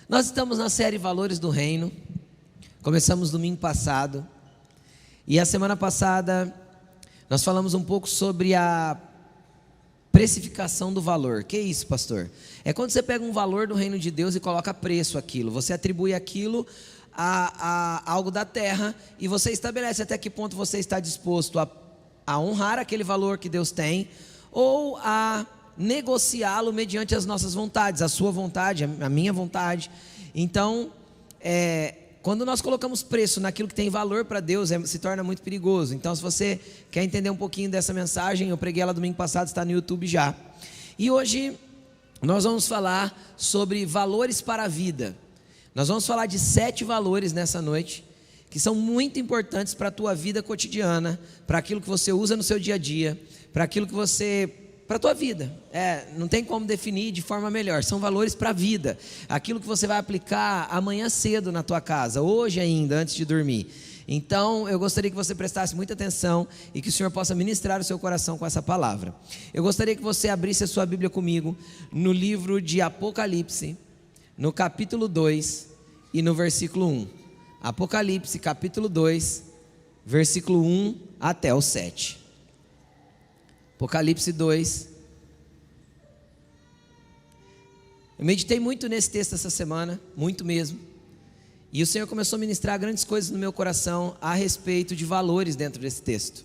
Nós estamos na série Valores do Reino. Começamos domingo passado. E a semana passada nós falamos um pouco sobre a precificação do valor. Que é isso, pastor? É quando você pega um valor do reino de Deus e coloca preço àquilo. Você atribui aquilo a algo da terra e você estabelece até que ponto você está disposto a honrar aquele valor que Deus tem ou a negociá-lo mediante as nossas vontades, a sua vontade, a minha vontade. Então, quando nós colocamos preço naquilo que tem valor para Deus, se torna muito perigoso. Então, se você quer entender um pouquinho dessa mensagem, eu preguei ela domingo passado, está no YouTube já. E hoje nós vamos falar sobre valores para a vida. Nós vamos falar de 7 valores nessa noite, que são muito importantes para a tua vida cotidiana, para aquilo que você usa no seu dia a dia, para aquilo que você... para a tua vida. Não tem como definir de forma melhor. São valores para a vida. Aquilo que você vai aplicar amanhã cedo na tua casa, hoje ainda, antes de dormir. Então, eu gostaria que você prestasse muita atenção e que o Senhor possa ministrar o seu coração com essa palavra. Eu gostaria que você abrisse a sua Bíblia comigo no livro de Apocalipse, no capítulo 2 e no versículo 1. Apocalipse, capítulo 2, versículo 1 até o 7. Apocalipse 2. Eu meditei muito nesse texto essa semana, muito mesmo. E o Senhor começou a ministrar grandes coisas no meu coração a respeito de valores dentro desse texto.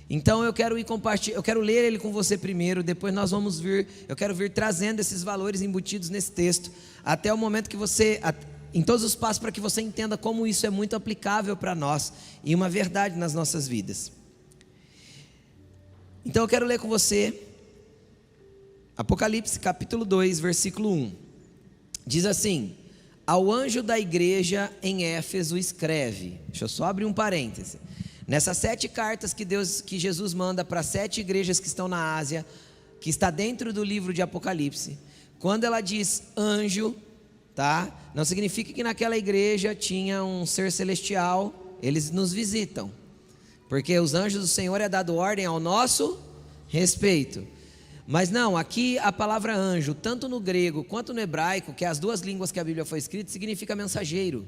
Então eu quero eu quero ler ele com você primeiro, depois nós vamos eu quero vir trazendo esses valores embutidos nesse texto, até o momento que você, em todos os passos, para que você entenda como isso é muito aplicável para nós e uma verdade nas nossas vidas. Então eu quero ler com você Apocalipse capítulo 2, versículo 1. Diz assim: ao anjo da igreja em Éfeso escreve. Deixa eu só abrir um parêntese. Nessas 7 cartas que Jesus manda para 7 igrejas que estão na Ásia, que está dentro do livro de Apocalipse, quando ela diz anjo, tá? Não significa que naquela igreja tinha um ser celestial. Eles nos visitam, porque os anjos do Senhor é dado ordem ao nosso respeito. Mas não, aqui a palavra anjo, tanto no grego quanto no hebraico, que é as 2 línguas que a Bíblia foi escrita, significa mensageiro.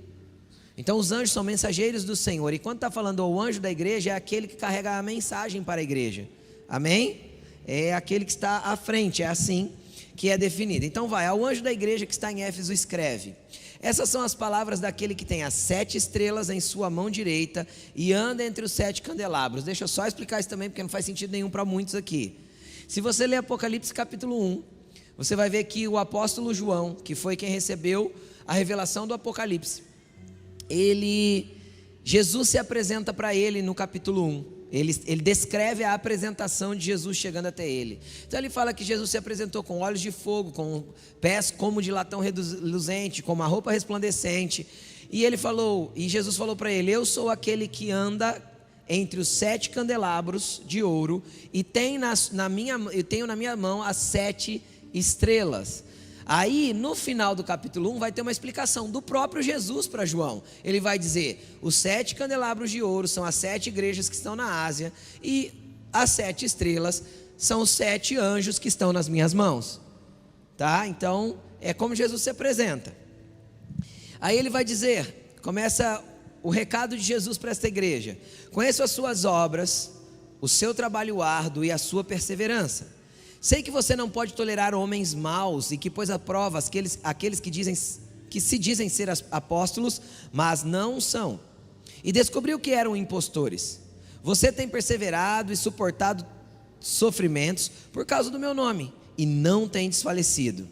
Então os anjos são mensageiros do Senhor. E quando está falando o anjo da igreja, é aquele que carrega a mensagem para a igreja. Amém? É aquele que está à frente, é assim que é definido. Então vai, ao anjo da igreja que está em Éfeso escreve: essas são as palavras daquele que tem as 7 estrelas em sua mão direita e anda entre os 7 candelabros. Deixa eu só explicar isso também, porque não faz sentido nenhum para muitos aqui. Se você ler Apocalipse capítulo 1, você vai ver que o apóstolo João, que foi quem recebeu a revelação do Apocalipse, Jesus se apresenta para ele no capítulo 1. Ele descreve a apresentação de Jesus chegando até ele. Então ele fala que Jesus se apresentou com olhos de fogo, com pés como de latão reluzente, com uma roupa resplandecente. E Jesus falou para ele: eu sou aquele que anda entre os 7 candelabros de ouro e tenho na minha mão as 7 estrelas. Aí no final do capítulo 1 vai ter uma explicação do próprio Jesus para João. Ele vai dizer: os 7 candelabros de ouro são as 7 igrejas que estão na Ásia, e as 7 estrelas são os 7 anjos que estão nas minhas mãos, tá? Então é como Jesus se apresenta. Aí ele vai dizer, começa o recado de Jesus para esta igreja: conheço as suas obras, o seu trabalho árduo e a sua perseverança. Sei que você não pode tolerar homens maus e que pôs à prova aqueles que se dizem ser apóstolos, mas não são. E descobriu que eram impostores. Você tem perseverado e suportado sofrimentos por causa do meu nome e não tem desfalecido.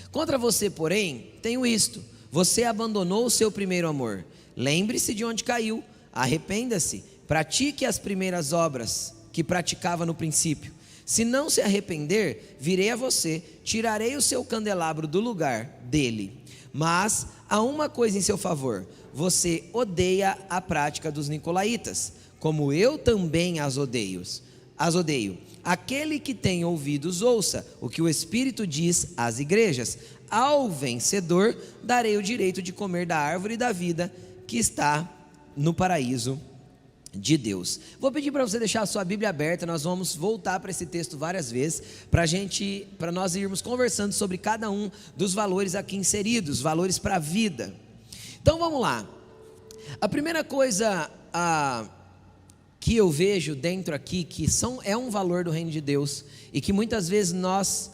Contra você, porém, tenho isto: você abandonou o seu primeiro amor. Lembre-se de onde caiu, arrependa-se, pratique as primeiras obras que praticava no princípio. Se não se arrepender, virei a você, tirarei o seu candelabro do lugar dele. Mas há uma coisa em seu favor: você odeia a prática dos nicolaítas, como eu também as odeio. Aquele que tem ouvidos, ouça o que o Espírito diz às igrejas. Ao vencedor darei o direito de comer da árvore da vida que está no paraíso de Deus. Vou pedir para você deixar a sua Bíblia aberta. Nós vamos voltar para esse texto várias vezes, para nós irmos conversando sobre cada um dos valores aqui inseridos, valores para a vida. Então vamos lá. A primeira coisa que eu vejo dentro aqui, é um valor do reino de Deus, e que muitas vezes nós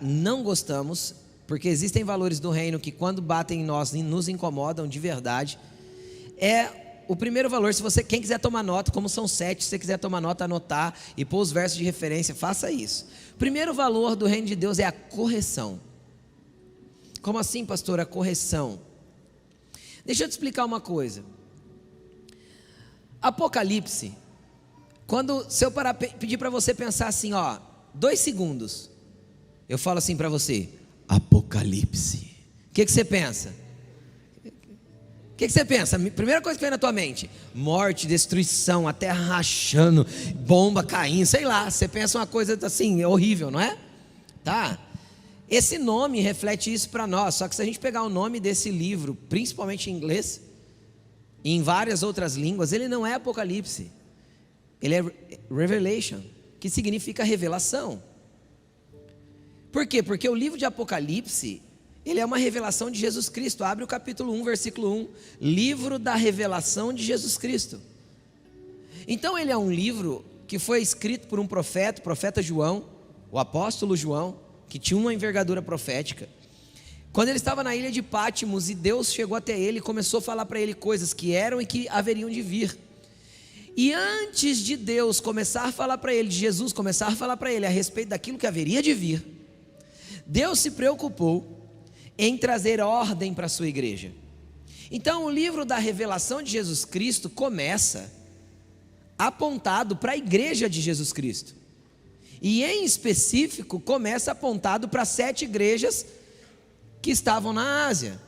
não gostamos, porque existem valores do reino que quando batem em nós nos incomodam de verdade. O primeiro valor, quem quiser tomar nota, como são 7, se você quiser tomar nota, anotar e pôr os versos de referência, faça isso. O primeiro valor do reino de Deus é a correção. Como assim, pastor, a correção? Deixa eu te explicar uma coisa. Apocalipse, se eu pedir para você pensar assim, 2 segundos, eu falo assim para você, Apocalipse, o que você pensa? O que você pensa? Primeira coisa que vem na tua mente: morte, destruição, a terra rachando, bomba caindo, sei lá. Você pensa uma coisa assim, horrível, não é? Tá? Esse nome reflete isso para nós. Só que se a gente pegar o nome desse livro, principalmente em inglês, e em várias outras línguas, ele não é Apocalipse, ele é Revelation, que significa revelação. Por quê? Porque o livro de Apocalipse, ele é uma revelação de Jesus Cristo. Abre o capítulo 1, versículo 1, livro da revelação de Jesus Cristo. Então ele é um livro que foi escrito por um profeta, o profeta João, o apóstolo João, que tinha uma envergadura profética. Quando ele estava na ilha de Pátimos, e Deus chegou até ele e começou a falar para ele coisas que eram e que haveriam de vir. E antes de Deus começar a falar para ele, de Jesus começar a falar para ele a respeito daquilo que haveria de vir, Deus se preocupou em trazer ordem para a sua igreja. Então o livro da revelação de Jesus Cristo começa apontado para a igreja de Jesus Cristo, e em específico começa apontado para 7 igrejas que estavam na Ásia: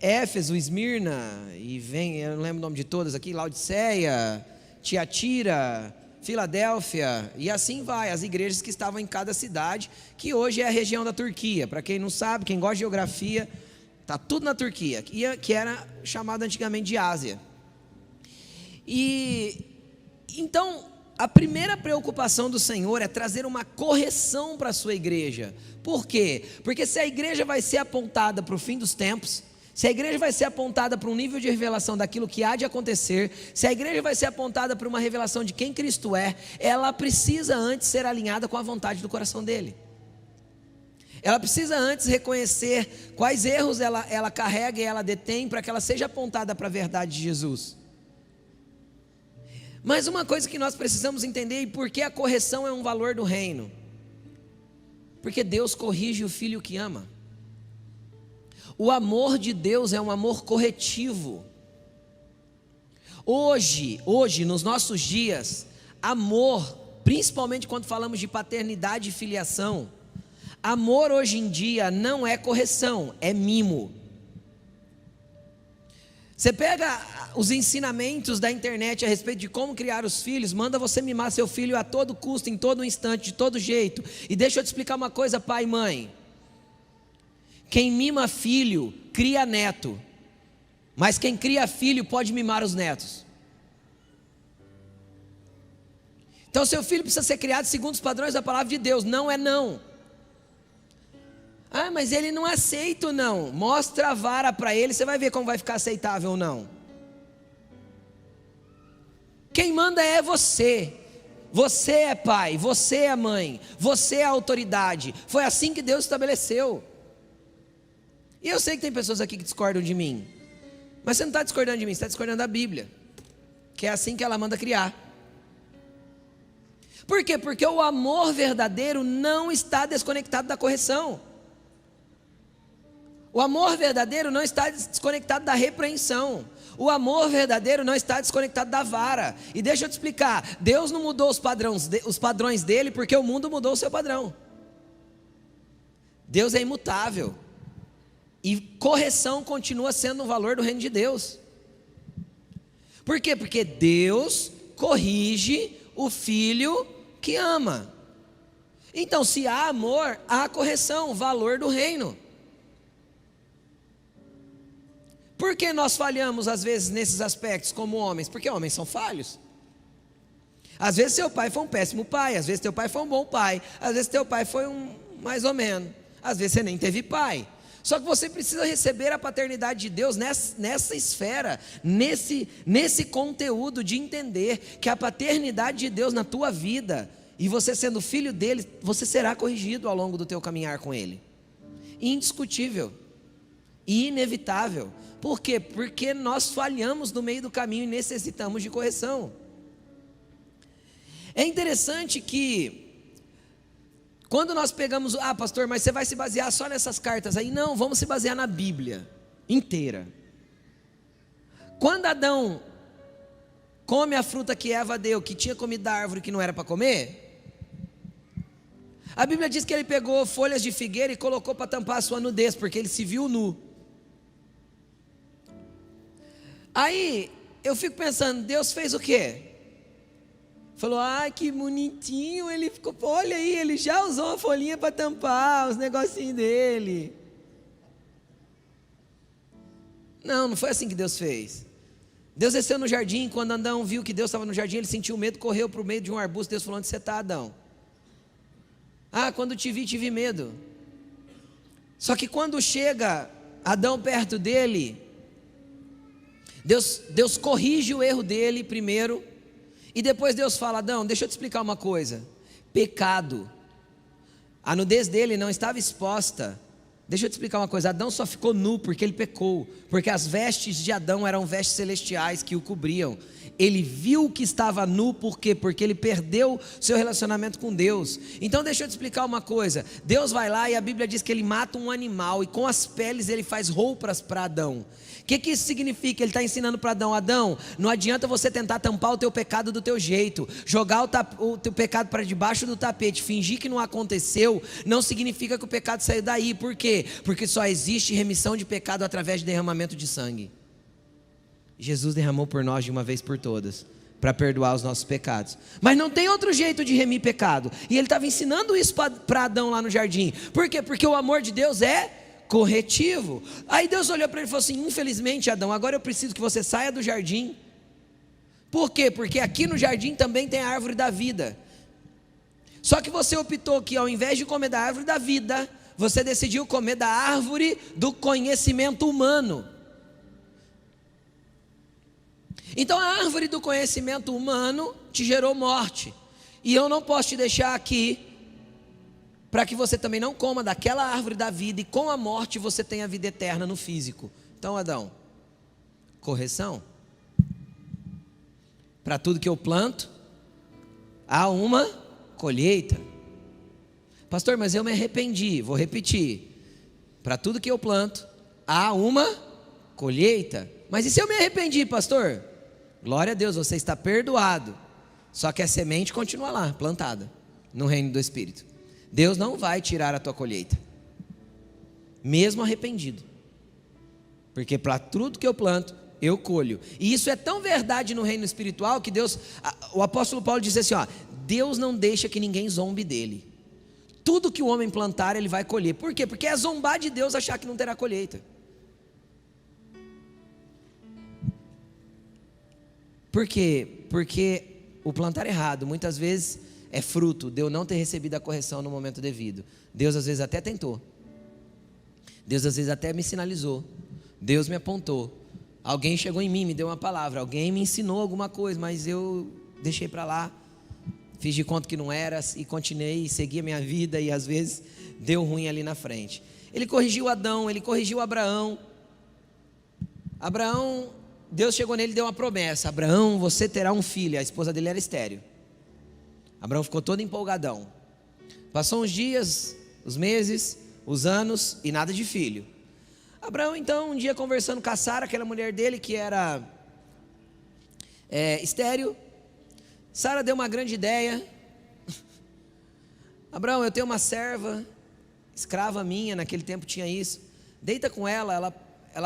Éfeso, Esmirna, eu não lembro o nome de todas aqui, Laodiceia, Tiatira, Filadélfia, e assim vai, as igrejas que estavam em cada cidade, que hoje é a região da Turquia. Para quem não sabe, quem gosta de geografia, está tudo na Turquia, que era chamada antigamente de Ásia. E então a primeira preocupação do Senhor é trazer uma correção para a sua igreja. Por quê? Porque se a igreja vai ser apontada para o fim dos tempos, se a igreja vai ser apontada para um nível de revelação daquilo que há de acontecer, se a igreja vai ser apontada para uma revelação de quem Cristo é, ela precisa antes ser alinhada com a vontade do coração dele. Ela precisa antes reconhecer quais erros ela carrega e ela detém, para que ela seja apontada para a verdade de Jesus. Mas uma coisa que nós precisamos entender, e por que a correção é um valor do reino: porque Deus corrige o filho que ama. O amor de Deus é um amor corretivo. Hoje, nos nossos dias, amor, principalmente quando falamos de paternidade e filiação, amor hoje em dia não é correção, é mimo. Você pega os ensinamentos da internet a respeito de como criar os filhos, manda você mimar seu filho a todo custo, em todo instante, de todo jeito. E deixa eu te explicar uma coisa, pai e mãe: quem mima filho, cria neto. Mas quem cria filho pode mimar os netos. Então seu filho precisa ser criado segundo os padrões da palavra de Deus. Não é não. Ah, mas ele não aceita não. Mostra a vara para ele, você vai ver como vai ficar aceitável ou não. Quem manda é você. Você é pai, você é mãe, você é a autoridade. Foi assim que Deus estabeleceu. E eu sei que tem pessoas aqui que discordam de mim, mas você não está discordando de mim, você está discordando da Bíblia, que é assim que ela manda criar. Por quê? Porque o amor verdadeiro não está desconectado da correção. O amor verdadeiro não está desconectado da repreensão. O amor verdadeiro não está desconectado da vara. E deixa eu te explicar: Deus não mudou os padrões dele porque o mundo mudou o seu padrão. Deus é imutável. E correção continua sendo um valor do reino de Deus. Por quê? Porque Deus corrige o filho que ama. Então, se há amor, há correção, valor do reino. Por que nós falhamos às vezes nesses aspectos como homens? Porque homens são falhos. Às vezes seu pai foi um péssimo pai, às vezes teu pai foi um bom pai, às vezes teu pai foi um mais ou menos, às vezes você nem teve pai. Só que você precisa receber a paternidade de Deus nessa esfera, nesse conteúdo de entender que a paternidade de Deus na tua vida, e você sendo filho dele, você será corrigido ao longo do teu caminhar com ele. Indiscutível e inevitável. Por quê? Porque nós falhamos no meio do caminho e necessitamos de correção. É interessante que quando nós pegamos, pastor, mas você vai se basear só nessas cartas aí? Não, vamos se basear na Bíblia inteira. Quando Adão come a fruta que Eva deu, que tinha comido da árvore que não era para comer, a Bíblia diz que ele pegou folhas de figueira e colocou para tampar a sua nudez, porque ele se viu nu. Aí eu fico pensando, Deus fez o quê? Falou, que bonitinho, ele ficou, olha aí, ele já usou uma folhinha para tampar os negocinhos dele. Não foi assim que Deus fez. Deus desceu no jardim, quando Adão viu que Deus estava no jardim, ele sentiu medo, correu para o meio de um arbusto. Deus falou, onde você está, Adão? Quando te vi medo. Só que quando chega Adão perto dele, Deus corrige o erro dele primeiro, e depois Deus fala, Adão, deixa eu te explicar uma coisa, pecado, a nudez dele não estava exposta. Deixa eu te explicar uma coisa, Adão só ficou nu porque ele pecou, porque as vestes de Adão eram vestes celestiais que o cobriam. Ele viu que estava nu, por quê? Porque ele perdeu seu relacionamento com Deus. Então deixa eu te explicar uma coisa, Deus vai lá e a Bíblia diz que ele mata um animal e com as peles ele faz roupas para Adão. O que isso significa? Ele está ensinando para Adão, Adão, não adianta você tentar tampar o teu pecado do teu jeito, jogar o teu pecado para debaixo do tapete, fingir que não aconteceu, não significa que o pecado saiu daí. Por quê? Porque só existe remissão de pecado através de derramamento de sangue. Jesus derramou por nós de uma vez por todas, para perdoar os nossos pecados. Mas não tem outro jeito de remir pecado. E ele estava ensinando isso para Adão lá no jardim. Por quê? Porque o amor de Deus é corretivo. Aí Deus olhou para ele e falou assim, infelizmente Adão, agora eu preciso que você saia do jardim. Por quê? Porque aqui no jardim também tem a árvore da vida. Só que você optou que ao invés de comer da árvore da vida, você decidiu comer da árvore do conhecimento humano. Então a árvore do conhecimento humano te gerou morte, e eu não posso te deixar aqui para que você também não coma daquela árvore da vida, e com a morte você tenha a vida eterna no físico. Então Adão, correção, para tudo que eu planto, há uma colheita. Pastor, mas eu me arrependi, vou repetir, para tudo que eu planto, há uma colheita. Mas e se eu me arrependi, pastor? Glória a Deus, você está perdoado, só que a semente continua lá, plantada, no reino do Espírito. Deus não vai tirar a tua colheita, mesmo arrependido, porque para tudo que eu planto, eu colho. E isso é tão verdade no reino espiritual, que o apóstolo Paulo disse assim, Deus não deixa que ninguém zombe dele. Tudo que o homem plantar, ele vai colher. Por quê? Porque é zombar de Deus achar que não terá colheita. Por quê? Porque o plantar errado, muitas vezes, é fruto de eu não ter recebido a correção no momento devido. Deus às vezes até tentou. Deus às vezes até me sinalizou. Deus me apontou. Alguém chegou em mim, me deu uma palavra. Alguém me ensinou alguma coisa, mas eu deixei para lá. Fiz de conta que não era e continuei, segui a minha vida, e às vezes deu ruim ali na frente. Ele corrigiu Adão, ele corrigiu Abraão. Abraão, Deus chegou nele e deu uma promessa: Abraão, você terá um filho. A esposa dele era estéril. Abraão ficou todo empolgadão. Passou uns dias, os meses, os anos, e nada de filho. Abraão então, um dia conversando com a Sara, aquela mulher dele que era estéril, Sara deu uma grande ideia. Abraão, eu tenho uma serva, escrava minha, naquele tempo tinha isso, deita com ela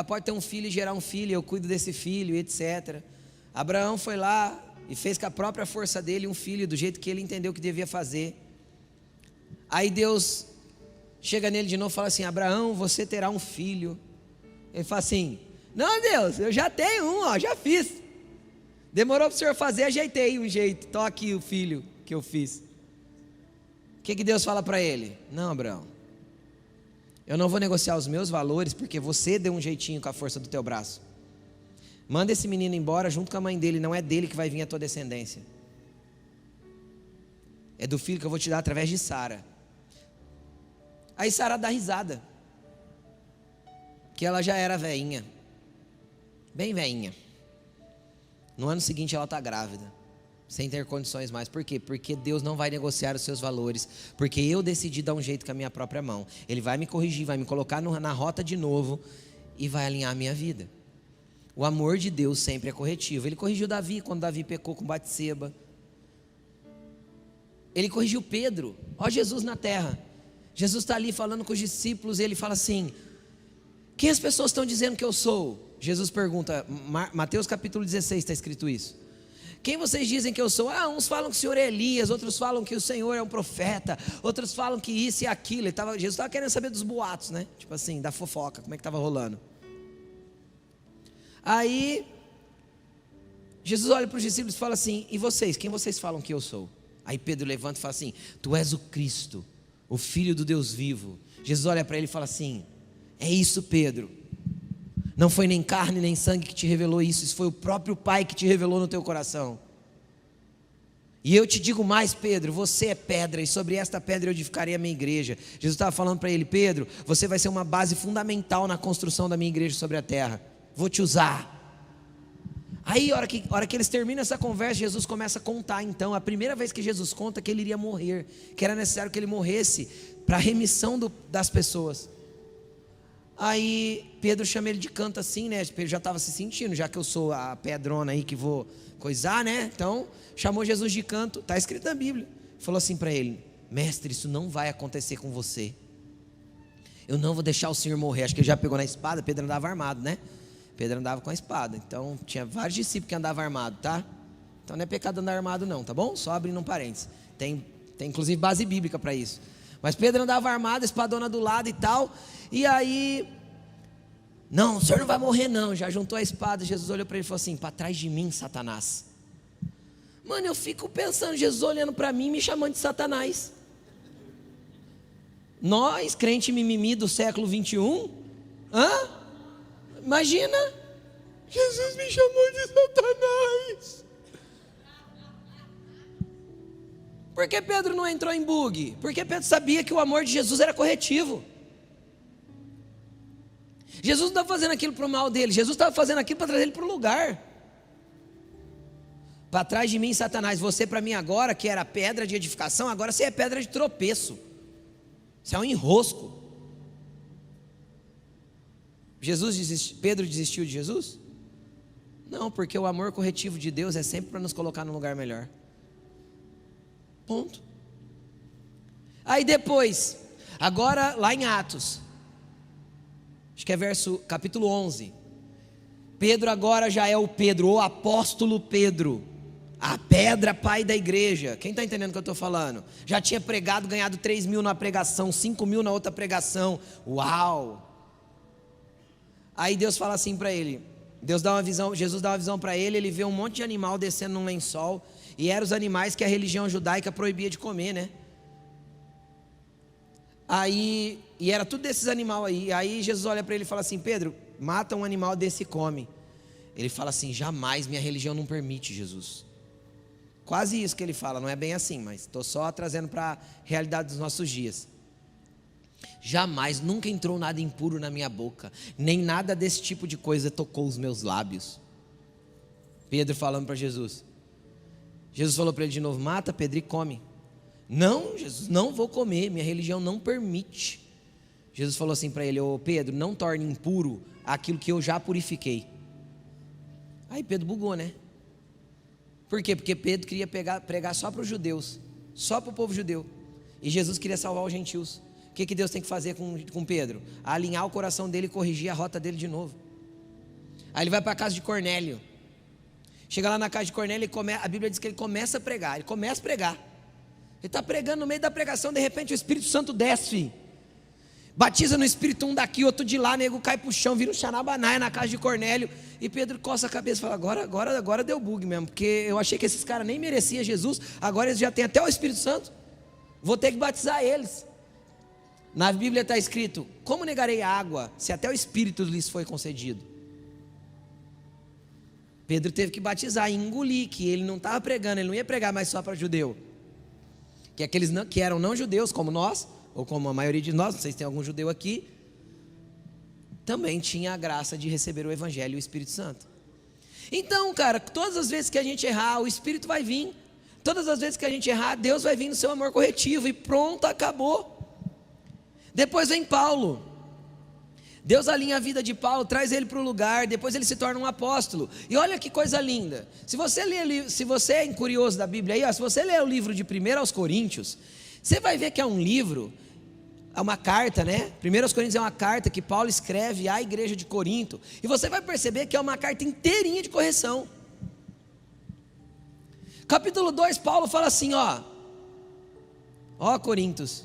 pode ter um filho e gerar um filho, eu cuido desse filho, etc. Abraão foi lá e fez com a própria força dele um filho, do jeito que ele entendeu que devia fazer. Aí Deus chega nele de novo e fala assim: Abraão, você terá um filho. Ele fala assim: Não, Deus, eu já tenho um, ó, já fiz. Demorou para o senhor fazer, ajeitei um jeito. Tô aqui o filho que eu fiz. O que Deus fala para ele? Não, Abraão, eu não vou negociar os meus valores, porque você deu um jeitinho com a força do teu braço. Manda esse menino embora junto com a mãe dele, não é dele que vai vir a tua descendência. É do filho que eu vou te dar através de Sara. Aí Sara dá risada, que ela já era veinha, bem veinha. No ano seguinte ela está grávida, sem ter condições mais. Por quê? Porque Deus não vai negociar os seus valores, porque eu decidi dar um jeito com a minha própria mão. Ele vai me corrigir, vai me colocar na rota de novo e vai alinhar a minha vida. O amor de Deus sempre é corretivo. Ele corrigiu Davi quando Davi pecou com Batseba. Ele corrigiu Pedro. Ó Jesus na terra. Jesus está ali falando com os discípulos e ele fala assim: quem as pessoas estão dizendo que eu sou? Jesus pergunta, Mateus capítulo 16 está escrito isso. Quem vocês dizem que eu sou? Uns falam que o Senhor é Elias, outros falam que o Senhor é um profeta, outros falam que isso e aquilo. Jesus estava querendo saber dos boatos, né? Tipo assim, da fofoca, como é que estava rolando. Aí Jesus olha para os discípulos e fala assim: e vocês, quem vocês falam que eu sou? Aí Pedro levanta e fala assim: tu és o Cristo, o Filho do Deus vivo. Jesus olha para ele e fala assim: é isso, Pedro, não foi nem carne nem sangue que te revelou isso, isso foi o próprio Pai que te revelou no teu coração. E eu te digo mais, Pedro, você é pedra, e sobre esta pedra eu edificarei a minha igreja. Jesus estava falando para ele: Pedro, você vai ser uma base fundamental na construção da minha igreja sobre a terra, vou te usar. Aí, a hora que eles terminam essa conversa, Jesus começa a contar. Então, a primeira vez que Jesus conta que ele iria morrer, que era necessário que ele morresse para a remissão das pessoas. Aí Pedro chama ele de canto assim, né? Pedro já estava se sentindo, já que eu sou a pedrona aí que vou coisar, né? Então chamou Jesus de canto, está escrito na Bíblia. Falou assim para ele: mestre, isso não vai acontecer com você. Eu não vou deixar o Senhor morrer. Acho que ele já pegou na espada. Pedro andava armado, né? Pedro andava com a espada. Então tinha vários discípulos que andavam armados, tá? Então não é pecado andar armado não, tá bom? Só abrindo um parênteses. Tem inclusive base bíblica para isso. Mas Pedro andava armado, espadona do lado e tal. E aí: não, o senhor não vai morrer não. Já juntou a espada. Jesus olhou para ele e falou assim: para trás de mim, Satanás. Mano, eu fico pensando, Jesus olhando para mim, me chamando de Satanás. Nós, crente mimimi do século 21, imagina, Jesus me chamou de Satanás. Por que Pedro não entrou em bug? Porque Pedro sabia que o amor de Jesus era corretivo. Jesus não estava fazendo aquilo para o mal dele, Jesus estava fazendo aquilo para trazer ele para o lugar. Para trás de mim, Satanás, você para mim agora, que era pedra de edificação, agora você é pedra de tropeço. Você é um enrosco. Pedro desistiu de Jesus? Não, porque o amor corretivo de Deus é sempre para nos colocar num lugar melhor. Ponto. Aí depois, agora lá em Atos, acho que é capítulo 11. Pedro agora já é o Pedro, o apóstolo Pedro, a pedra pai da igreja. Quem está entendendo o que eu estou falando? Já tinha pregado, ganhado 3.000 na pregação, 5.000 na outra pregação. Uau! Aí Deus fala assim para ele, Jesus dá uma visão para ele, ele vê um monte de animal descendo num lençol, e eram os animais que a religião judaica proibia de comer, né? Aí, e era tudo desses animais aí Jesus olha para ele e fala assim: Pedro, mata um animal desse e come. Ele fala assim: jamais, minha religião não permite, Jesus. Quase isso que ele fala, não é bem assim, mas estou só trazendo para a realidade dos nossos dias. Jamais, nunca entrou nada impuro na minha boca, nem nada desse tipo de coisa tocou os meus lábios. Pedro falando para Jesus. Jesus falou para ele de novo: mata, Pedro, e come. Não, Jesus, não vou comer, minha religião não permite. Jesus falou assim para ele: ô Pedro, não torne impuro aquilo que eu já purifiquei. Aí Pedro bugou, né? Por quê? Porque Pedro queria pregar só para os judeus, só para o povo judeu, e Jesus queria salvar os gentios. O que Deus tem que fazer com Pedro? Alinhar o coração dele e corrigir a rota dele de novo. Aí ele vai para a casa de Cornélio. Chega lá na casa de Cornélio, a Bíblia diz que ele começa a pregar. Ele começa a pregar. Ele está pregando, no meio da pregação, de repente o Espírito Santo desce. batiza no Espírito, um daqui, outro de lá, nego cai pro chão, vira um xanabanaia na casa de Cornélio, e Pedro coça a cabeça e fala, agora deu bug mesmo, porque eu achei que esses caras nem mereciam Jesus, agora eles já têm até o Espírito Santo, vou ter que batizar eles. Na Bíblia está escrito, como negarei água, se até o Espírito lhes foi concedido? Pedro teve que batizar e engolir, que ele não estava pregando, ele não ia pregar mais só para judeu, que aqueles que eram não judeus, como nós, ou como a maioria de nós, não sei se tem algum judeu aqui, também tinha a graça de receber o Evangelho e o Espírito Santo. Então, cara, todas as vezes que a gente errar, o Espírito vai vir, todas as vezes que a gente errar, Deus vai vir no seu amor corretivo, e pronto, acabou. Depois vem Paulo, Deus alinha a vida de Paulo, traz ele para o lugar, depois ele se torna um apóstolo, e olha que coisa linda, se você é curioso da Bíblia aí, ó, se você ler o livro de 1 aos Coríntios, você vai ver que é um livro, é uma carta, né? 1 aos Coríntios é uma carta que Paulo escreve à igreja de Corinto, e você vai perceber que é uma carta inteirinha de correção. Capítulo 2, Paulo fala assim, ó Coríntios,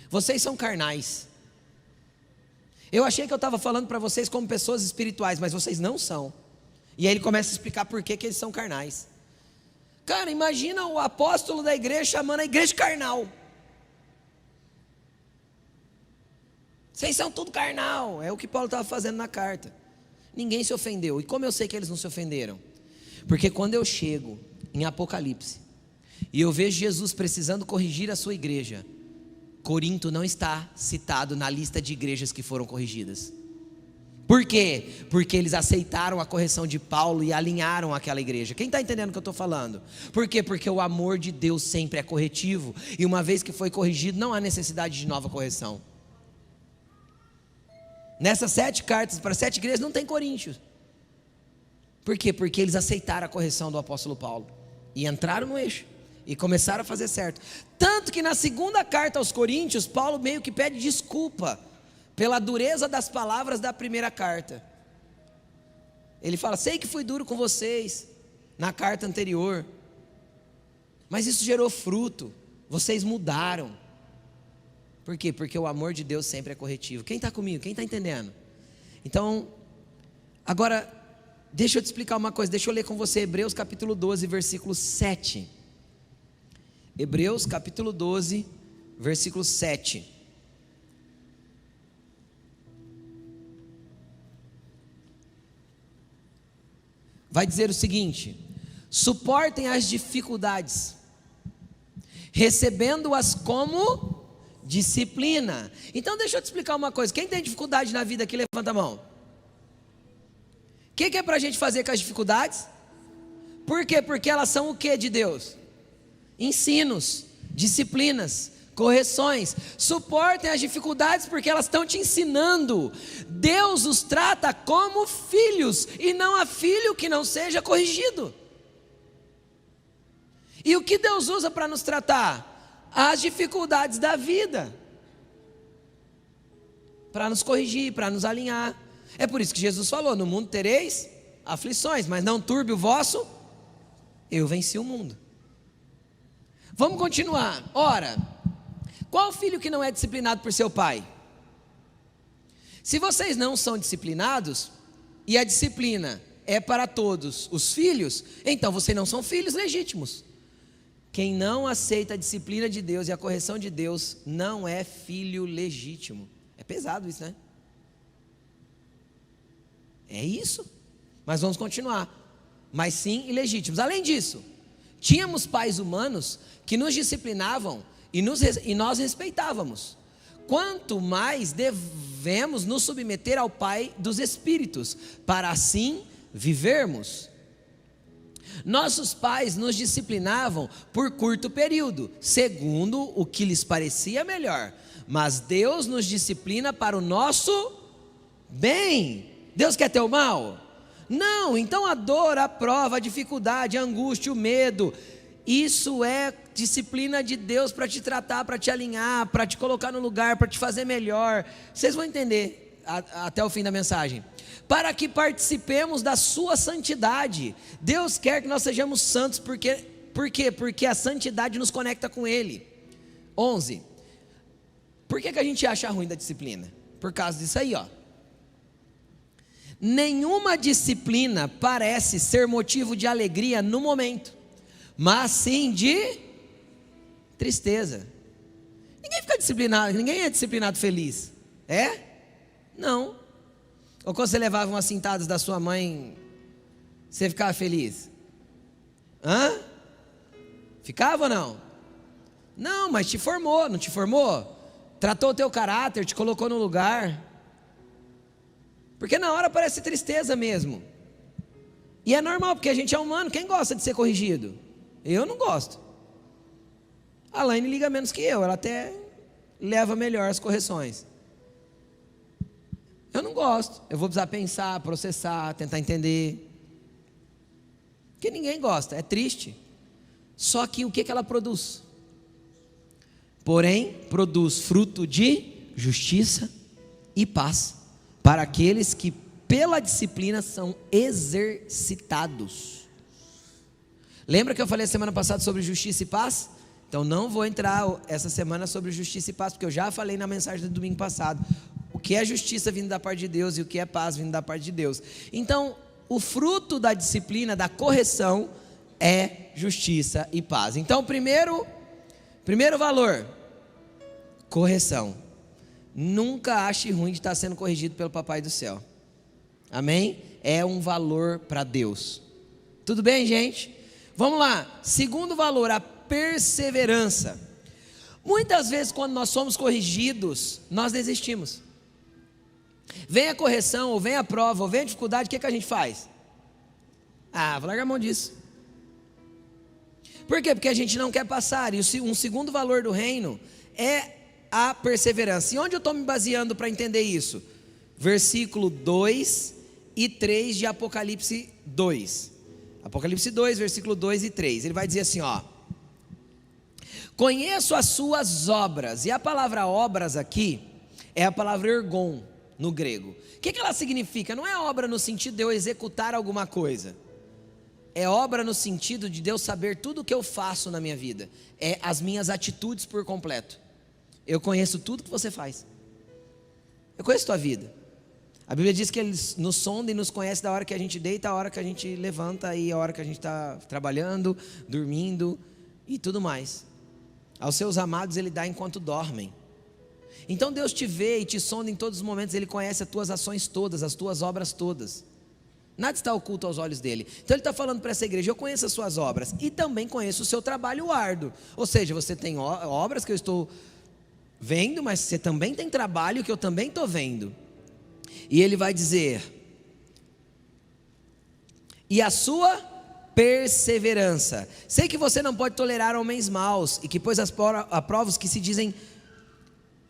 vocês são carnais. Eu achei que eu estava falando para vocês como pessoas espirituais, mas vocês não são. E aí ele começa a explicar por que eles são carnais. Cara, imagina o apóstolo da igreja chamando a igreja carnal. Vocês são tudo carnal. É o que Paulo estava fazendo na carta. Ninguém se ofendeu. E como eu sei que eles não se ofenderam? Porque quando eu chego em Apocalipse e eu vejo Jesus precisando corrigir a sua igreja, Corinto não está citado na lista de igrejas que foram corrigidas. Por quê? Porque eles aceitaram a correção de Paulo e alinharam aquela igreja. Quem está entendendo o que eu estou falando? Por quê? Porque o amor de Deus sempre é corretivo, e uma vez que foi corrigido, não há necessidade de nova correção. Nessas 7 cartas para 7 igrejas não tem Coríntios. Por quê? Porque eles aceitaram a correção do apóstolo Paulo e entraram no eixo e começaram a fazer certo. Tanto que na segunda carta aos Coríntios, Paulo meio que pede desculpa pela dureza das palavras da primeira carta. Ele fala, sei que fui duro com vocês na carta anterior, mas isso gerou fruto, vocês mudaram. Por quê? Porque o amor de Deus sempre é corretivo. Quem está comigo? Quem está entendendo? Então, agora, deixa eu te explicar uma coisa, deixa eu ler com você Hebreus capítulo 12, versículo 7. Hebreus capítulo 12, versículo 7. Vai dizer o seguinte: suportem as dificuldades, recebendo-as como disciplina. Então deixa eu te explicar uma coisa, quem tem dificuldade na vida aqui, levanta a mão. O que é para a gente fazer com as dificuldades? Por quê? Porque elas são o que de Deus? Ensinos, disciplinas, correções. Suportem as dificuldades porque elas estão te ensinando. Deus os trata como filhos e não há filho que não seja corrigido. E o que Deus usa para nos tratar? As dificuldades da vida, para nos corrigir, para nos alinhar. É por isso que Jesus falou, no mundo tereis aflições, mas não turbe o vosso, eu venci o mundo. Vamos continuar. Ora, qual filho que não é disciplinado por seu pai? Se vocês não são disciplinados, e a disciplina é para todos os filhos, então vocês não são filhos legítimos. Quem não aceita a disciplina de Deus e a correção de Deus, não é filho legítimo. É pesado isso, né? É isso. Mas vamos continuar. Mas sim ilegítimos. Além disso, tínhamos pais humanos que nos disciplinavam e nós respeitávamos. Quanto mais devemos nos submeter ao Pai dos Espíritos, para assim vivermos. Nossos pais nos disciplinavam por curto período, segundo o que lhes parecia melhor, mas Deus nos disciplina para o nosso bem. Deus quer teu mal? Não, então a dor, a prova, a dificuldade, a angústia, o medo, isso é disciplina de Deus para te tratar, para te alinhar, para te colocar no lugar, para te fazer melhor. Vocês vão entender até o fim da mensagem. Para que participemos da sua santidade. Deus quer que nós sejamos santos, por quê? Porque a santidade nos conecta com Ele. 11. Por que a gente acha ruim da disciplina? Por causa disso aí, ó. Nenhuma disciplina parece ser motivo de alegria no momento, mas sim de tristeza. Ninguém fica disciplinado, ninguém é disciplinado feliz. É? Não. Ou quando você levava umas cintadas da sua mãe, você ficava feliz? Hã? Ficava ou não? Não, mas te formou, não te formou? Tratou o teu caráter, te colocou no lugar. Porque na hora parece tristeza mesmo. E é normal, porque a gente é humano. Quem gosta de ser corrigido? Eu não gosto. A Laine liga menos que eu, ela até leva melhor as correções. Eu não gosto. Eu vou precisar pensar, processar, tentar entender. Porque ninguém gosta, é triste. Só que o que ela produz? Porém, produz fruto de justiça e paz para aqueles que pela disciplina são exercitados. Lembra que eu falei semana passada sobre justiça e paz? Então não vou entrar essa semana sobre justiça e paz, porque eu já falei na mensagem do domingo passado o que é justiça vindo da parte de Deus e o que é paz vindo da parte de Deus. Então, o fruto da disciplina, da correção, é justiça e paz. Então, primeiro valor, correção. Nunca ache ruim de estar sendo corrigido pelo Papai do Céu. Amém? É um valor para Deus. Tudo bem, gente? Vamos lá. Segundo valor, a perseverança. Muitas vezes quando nós somos corrigidos, nós desistimos. Vem a correção, ou vem a prova, ou vem a dificuldade, o que a gente faz? Vou largar a mão disso. Por quê? Porque a gente não quer passar. E um segundo valor do reino é a perseverança. E onde eu estou me baseando para entender isso? Versículo 2 e 3 de Apocalipse 2. Apocalipse 2, versículo 2 e 3. Ele vai dizer assim, ó: conheço as suas obras. E a palavra obras aqui é a palavra ergon no grego. O que ela significa? Não é obra no sentido de eu executar alguma coisa. É obra no sentido de Deus saber tudo o que eu faço na minha vida. É as minhas atitudes por completo. Eu conheço tudo que você faz. Eu conheço a tua vida. A Bíblia diz que Ele nos sonda e nos conhece da hora que a gente deita, a hora que a gente levanta e a hora que a gente está trabalhando, dormindo e tudo mais. Aos seus amados Ele dá enquanto dormem. Então Deus te vê e te sonda em todos os momentos. Ele conhece as tuas ações todas, as tuas obras todas. Nada está oculto aos olhos dele. Então ele está falando para essa igreja: eu conheço as suas obras e também conheço o seu trabalho árduo. Ou seja, você tem obras que eu estou vendo, mas você também tem trabalho que eu também estou vendo. E ele vai dizer: e a sua perseverança. Sei que você não pode tolerar homens maus e que pôs a prova os que se dizem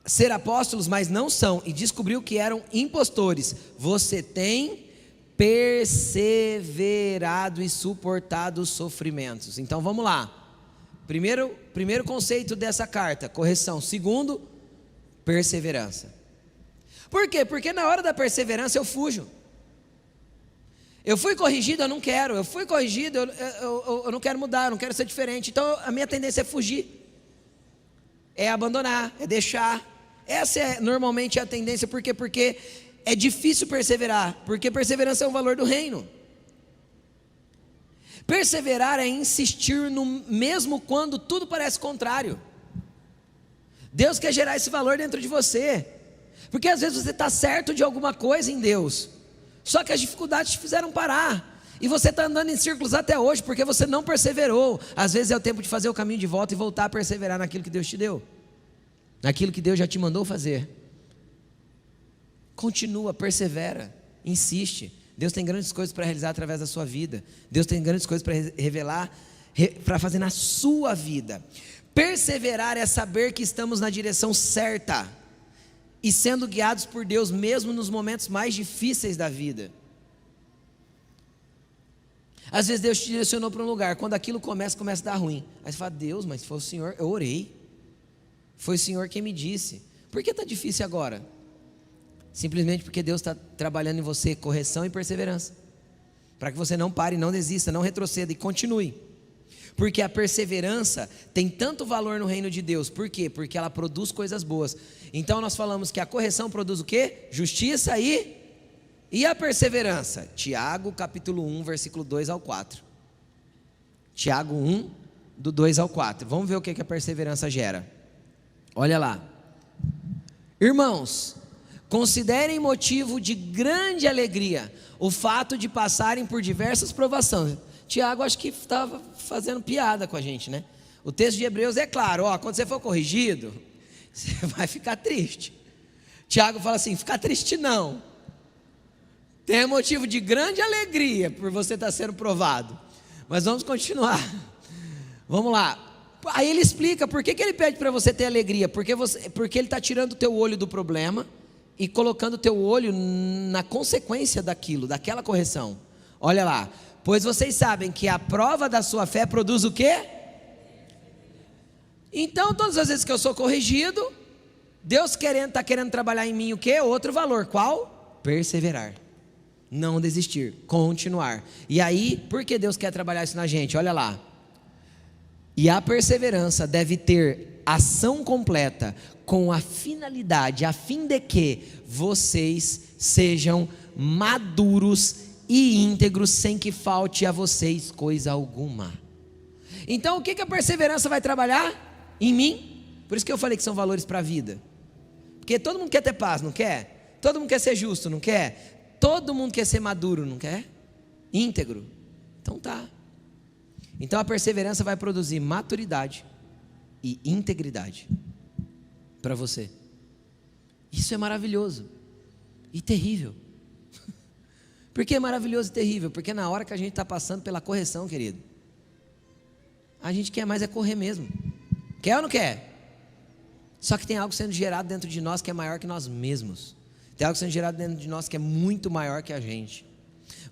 ser apóstolos, mas não são, e descobriu que eram impostores. Você tem perseverado e suportado os sofrimentos. Então vamos lá. Primeiro conceito dessa carta, correção. Segundo, perseverança. Por quê? Porque na hora da perseverança eu fujo. Eu fui corrigido, eu não quero. Eu fui corrigido, eu não quero mudar, eu não quero ser diferente. Então a minha tendência é fugir, é abandonar, é deixar. Essa é normalmente a tendência. Por quê? Porque é difícil perseverar, porque perseverança é um valor do reino. Perseverar é insistir no mesmo quando tudo parece contrário. Deus quer gerar esse valor dentro de você, porque às vezes você está certo de alguma coisa em Deus, só que as dificuldades te fizeram parar, e você está andando em círculos até hoje, porque você não perseverou. Às vezes é o tempo de fazer o caminho de volta e voltar a perseverar naquilo que Deus te deu, naquilo que Deus já te mandou fazer. Continua, persevera, insiste. Deus tem grandes coisas para realizar através da sua vida. Deus tem grandes coisas para revelar, para fazer na sua vida. Perseverar é saber que estamos na direção certa e sendo guiados por Deus, mesmo nos momentos mais difíceis da vida. Às vezes Deus te direcionou para um lugar, quando aquilo começa a dar ruim. Aí você fala: Deus, mas foi o Senhor, eu orei, foi o Senhor quem me disse. Por que está difícil agora? Simplesmente porque Deus está trabalhando em você correção e perseverança, para que você não pare, não desista, não retroceda e continue. Porque a perseverança tem tanto valor no reino de Deus. Por quê? Porque ela produz coisas boas. Então nós falamos que a correção produz o quê? Justiça e a perseverança. Tiago capítulo 1, versículo 2 ao 4. Tiago 1, do 2 ao 4. Vamos ver o que a perseverança gera. Olha lá. Irmãos, considerem motivo de grande alegria o fato de passarem por diversas provações. Tiago acho que estava fazendo piada com a gente, né? O texto de Hebreus é claro, quando você for corrigido, você vai ficar triste. Tiago fala assim, ficar triste não. Tem motivo de grande alegria por você estar sendo provado. Mas vamos continuar. Vamos lá. Aí ele explica por que ele pede para você ter alegria. Porque ele está tirando o teu olho do problema e colocando o teu olho na consequência daquela correção. Olha lá. Pois vocês sabem que a prova da sua fé produz o quê? Então todas as vezes que eu sou corrigido, Deus está querendo trabalhar em mim o quê? Outro valor, qual? Perseverar, não desistir, continuar. E aí, por que Deus quer trabalhar isso na gente? Olha lá. E a perseverança deve ter ação completa, com a finalidade, a fim de que vocês sejam maduros e íntegros, sem que falte a vocês coisa alguma. Então o que a perseverança vai trabalhar? Em mim. Por isso que eu falei que são valores para a vida. Porque todo mundo quer ter paz, não quer? Todo mundo quer ser justo, não quer? Todo mundo quer ser maduro, não quer? Íntegro. Então tá. Então a perseverança vai produzir maturidade e integridade para você. Isso é maravilhoso e terrível. Por que é maravilhoso e terrível? Porque na hora que a gente está passando pela correção, querido, a gente quer mais é correr mesmo. Quer ou não quer? Só que tem algo sendo gerado dentro de nós que é maior que nós mesmos. Tem algo sendo gerado dentro de nós que é muito maior que a gente.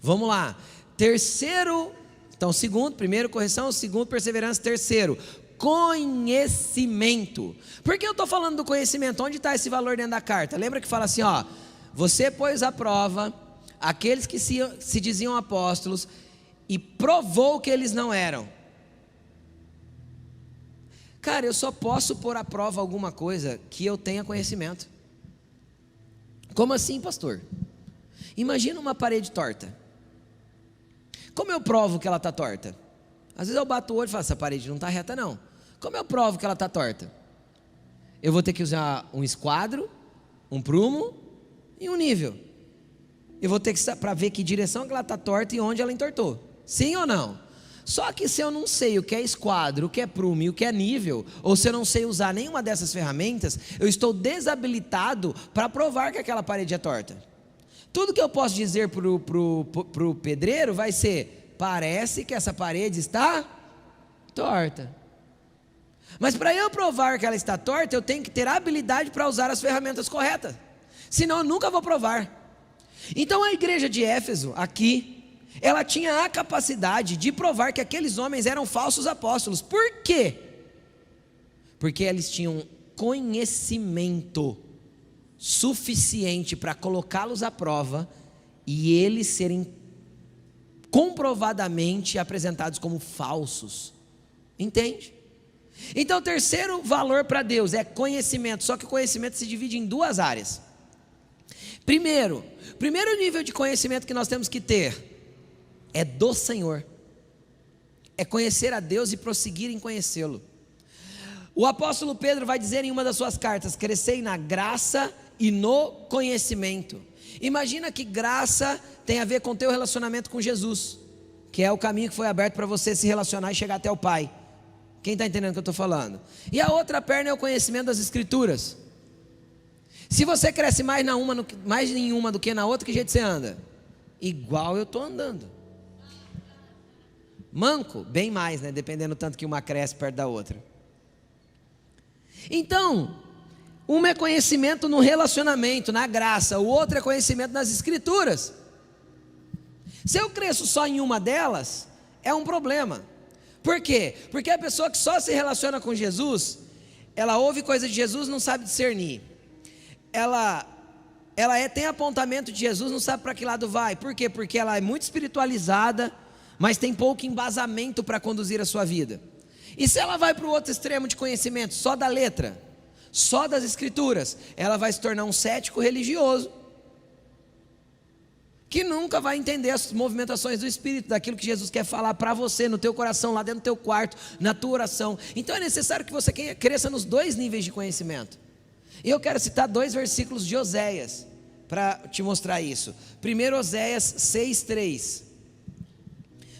Vamos lá. Terceiro, então primeiro correção, segundo perseverança, terceiro conhecimento. Por que eu estou falando do conhecimento? Onde está esse valor dentro da carta? Lembra que fala assim, você pôs à prova aqueles que se diziam apóstolos e provou que eles não eram. Cara, eu só posso pôr à prova alguma coisa que eu tenha conhecimento. Como assim, pastor? Imagina uma parede torta. Como eu provo que ela está torta? Às vezes eu bato o olho e falo, essa parede não está reta não. Como eu provo que ela está torta? Eu vou ter que usar um esquadro, um prumo e um nível. Eu vou ter que para ver que direção que ela está torta e onde ela entortou. Sim ou não? Só que se eu não sei o que é esquadro, o que é prumo e o que é nível, ou se eu não sei usar nenhuma dessas ferramentas, eu estou desabilitado para provar que aquela parede é torta. Tudo que eu posso dizer pro pedreiro vai ser, parece que essa parede está torta. Mas para eu provar que ela está torta, eu tenho que ter habilidade para usar as ferramentas corretas. Senão eu nunca vou provar. Então a igreja de Éfeso, aqui, ela tinha a capacidade de provar que aqueles homens eram falsos apóstolos. Por quê? Porque eles tinham conhecimento suficiente para colocá-los à prova e eles serem comprovadamente apresentados como falsos. Entende? Então o terceiro valor para Deus é conhecimento, só que o conhecimento se divide em duas áreas. Primeiro nível de conhecimento que nós temos que ter é do Senhor, é conhecer a Deus e prosseguir em conhecê-lo. O apóstolo Pedro vai dizer em uma das suas cartas, crescei na graça e no conhecimento. Imagina que graça tem a ver com o teu relacionamento com Jesus, que é o caminho que foi aberto para você se relacionar e chegar até o Pai. Quem está entendendo o que eu estou falando? E a outra perna é o conhecimento das Escrituras. Se você cresce mais em uma do que na outra, que jeito você anda? Igual eu estou andando. Manco, bem mais, né? Dependendo tanto que uma cresce perto da outra. Então, uma é conhecimento no relacionamento, na graça. O outro é conhecimento nas Escrituras. Se eu cresço só em uma delas, é um problema. Por quê? Porque a pessoa que só se relaciona com Jesus, ela ouve coisa de Jesus, não sabe discernir. Ela tem apontamento de Jesus, não sabe para que lado vai. Por quê? Porque ela é muito espiritualizada, mas tem pouco embasamento para conduzir a sua vida. E se ela vai para o outro extremo de conhecimento, só da letra, só das escrituras, ela vai se tornar um cético religioso, que nunca vai entender as movimentações do Espírito, daquilo que Jesus quer falar para você, no teu coração, lá dentro do teu quarto, na tua oração. Então é necessário que você cresça nos dois níveis de conhecimento. E eu quero citar 2 versículos de Oséias, para te mostrar isso. Primeiro Oséias 6:3.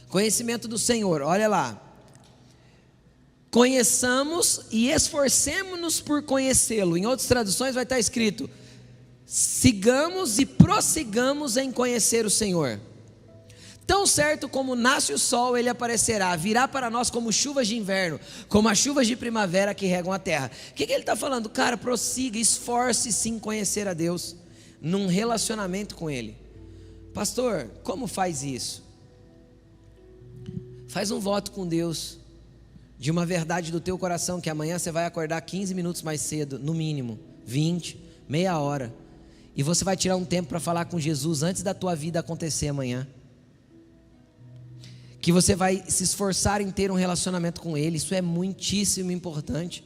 Conhecimento do Senhor, olha lá. Conheçamos e esforcemo-nos por conhecê-lo. Em outras traduções vai estar escrito: sigamos e prossigamos em conhecer o Senhor. Tão certo como nasce o sol, ele aparecerá, virá para nós como chuvas de inverno, como as chuvas de primavera que regam a terra. O que ele está falando? Cara, prossiga, esforce-se em conhecer a Deus, num relacionamento com Ele. Pastor, como faz isso? Faz um voto com Deus, de uma verdade do teu coração, que amanhã você vai acordar 15 minutos mais cedo, no mínimo, 20, meia hora, e você vai tirar um tempo para falar com Jesus antes da tua vida acontecer amanhã. Que você vai se esforçar em ter um relacionamento com Ele. Isso é muitíssimo importante.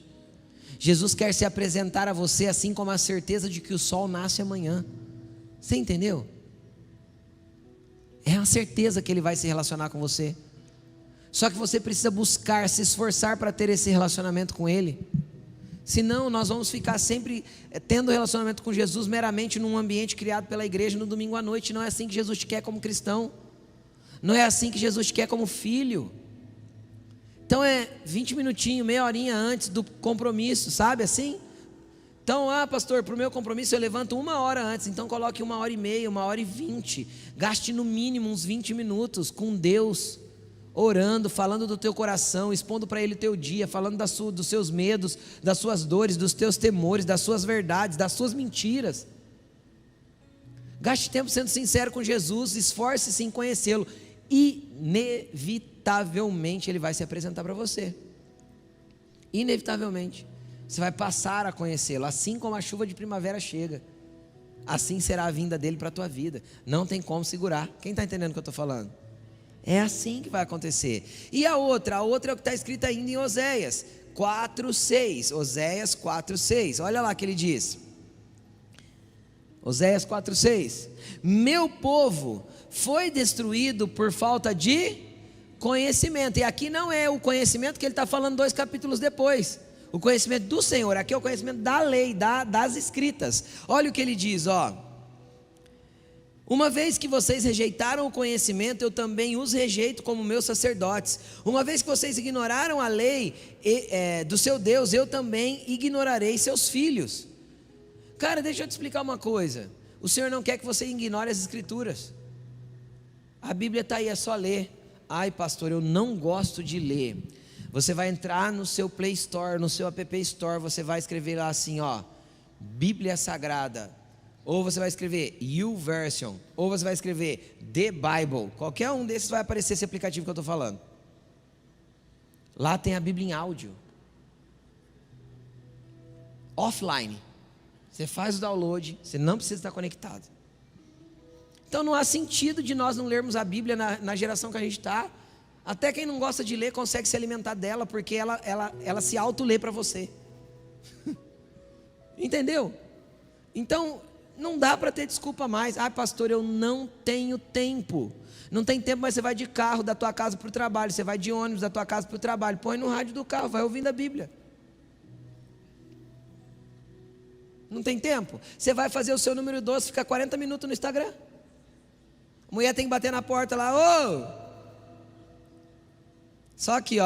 Jesus quer se apresentar a você, assim como a certeza de que o sol nasce amanhã. Você entendeu? É a certeza que Ele vai se relacionar com você. Só que você precisa buscar, se esforçar para ter esse relacionamento com Ele. Senão nós vamos ficar sempre tendo relacionamento com Jesus meramente num ambiente criado pela igreja no domingo à noite. Não é assim que Jesus te quer como cristão. Não é assim que Jesus te quer como filho. Então é 20 minutinhos, meia horinha antes do compromisso, sabe assim? Então, pastor, para o meu compromisso eu levanto 1 hora antes. Então coloque 1h30, 1h20. Gaste no mínimo uns 20 minutos com Deus, orando, falando do teu coração, expondo para Ele o teu dia, falando dos seus medos, das suas dores, dos teus temores, das suas verdades, das suas mentiras. Gaste tempo sendo sincero com Jesus, esforce-se em conhecê-lo. Inevitavelmente Ele vai se apresentar para você. Inevitavelmente você vai passar a conhecê-lo. Assim como a chuva de primavera chega, assim será a vinda dele para a tua vida. Não tem como segurar. Quem está entendendo o que eu estou falando? É assim que vai acontecer. E a outra é o que está escrito ainda em Oséias 4:6. Oséias 4:6. Olha lá o que ele diz. Oséias 4:6. Meu povo foi destruído por falta de conhecimento. E aqui não é o conhecimento que ele está falando 2 capítulos depois. O conhecimento do Senhor. Aqui é o conhecimento da lei, das escritas. Olha o que ele diz, Uma vez que vocês rejeitaram o conhecimento, eu também os rejeito como meus sacerdotes. Uma vez que vocês ignoraram a lei do seu Deus, eu também ignorarei seus filhos. Cara, deixa eu te explicar uma coisa. O Senhor não quer que você ignore as escrituras. A Bíblia está aí, é só ler. Ai, pastor, eu não gosto de ler. Você vai entrar no seu Play Store, no seu App Store, você vai escrever lá assim, Bíblia Sagrada. Ou você vai escrever YouVersion, ou você vai escrever The Bible. Qualquer um desses vai aparecer esse aplicativo que eu estou falando. Lá tem a Bíblia em áudio, offline. Você faz o download, você não precisa estar conectado. Então não há sentido de nós não lermos a Bíblia na geração que a gente está. Até quem não gosta de ler consegue se alimentar dela, porque ela se auto-lê para você. Entendeu? Então não dá para ter desculpa mais. Pastor, eu não tenho tempo. Não tem tempo, mas você vai de carro da tua casa para o trabalho. Você vai de ônibus da tua casa para o trabalho. Põe no rádio do carro, vai ouvindo a Bíblia. Não tem tempo? Você vai fazer o seu número 12, fica 40 minutos no Instagram. A mulher tem que bater na porta lá, Só aqui,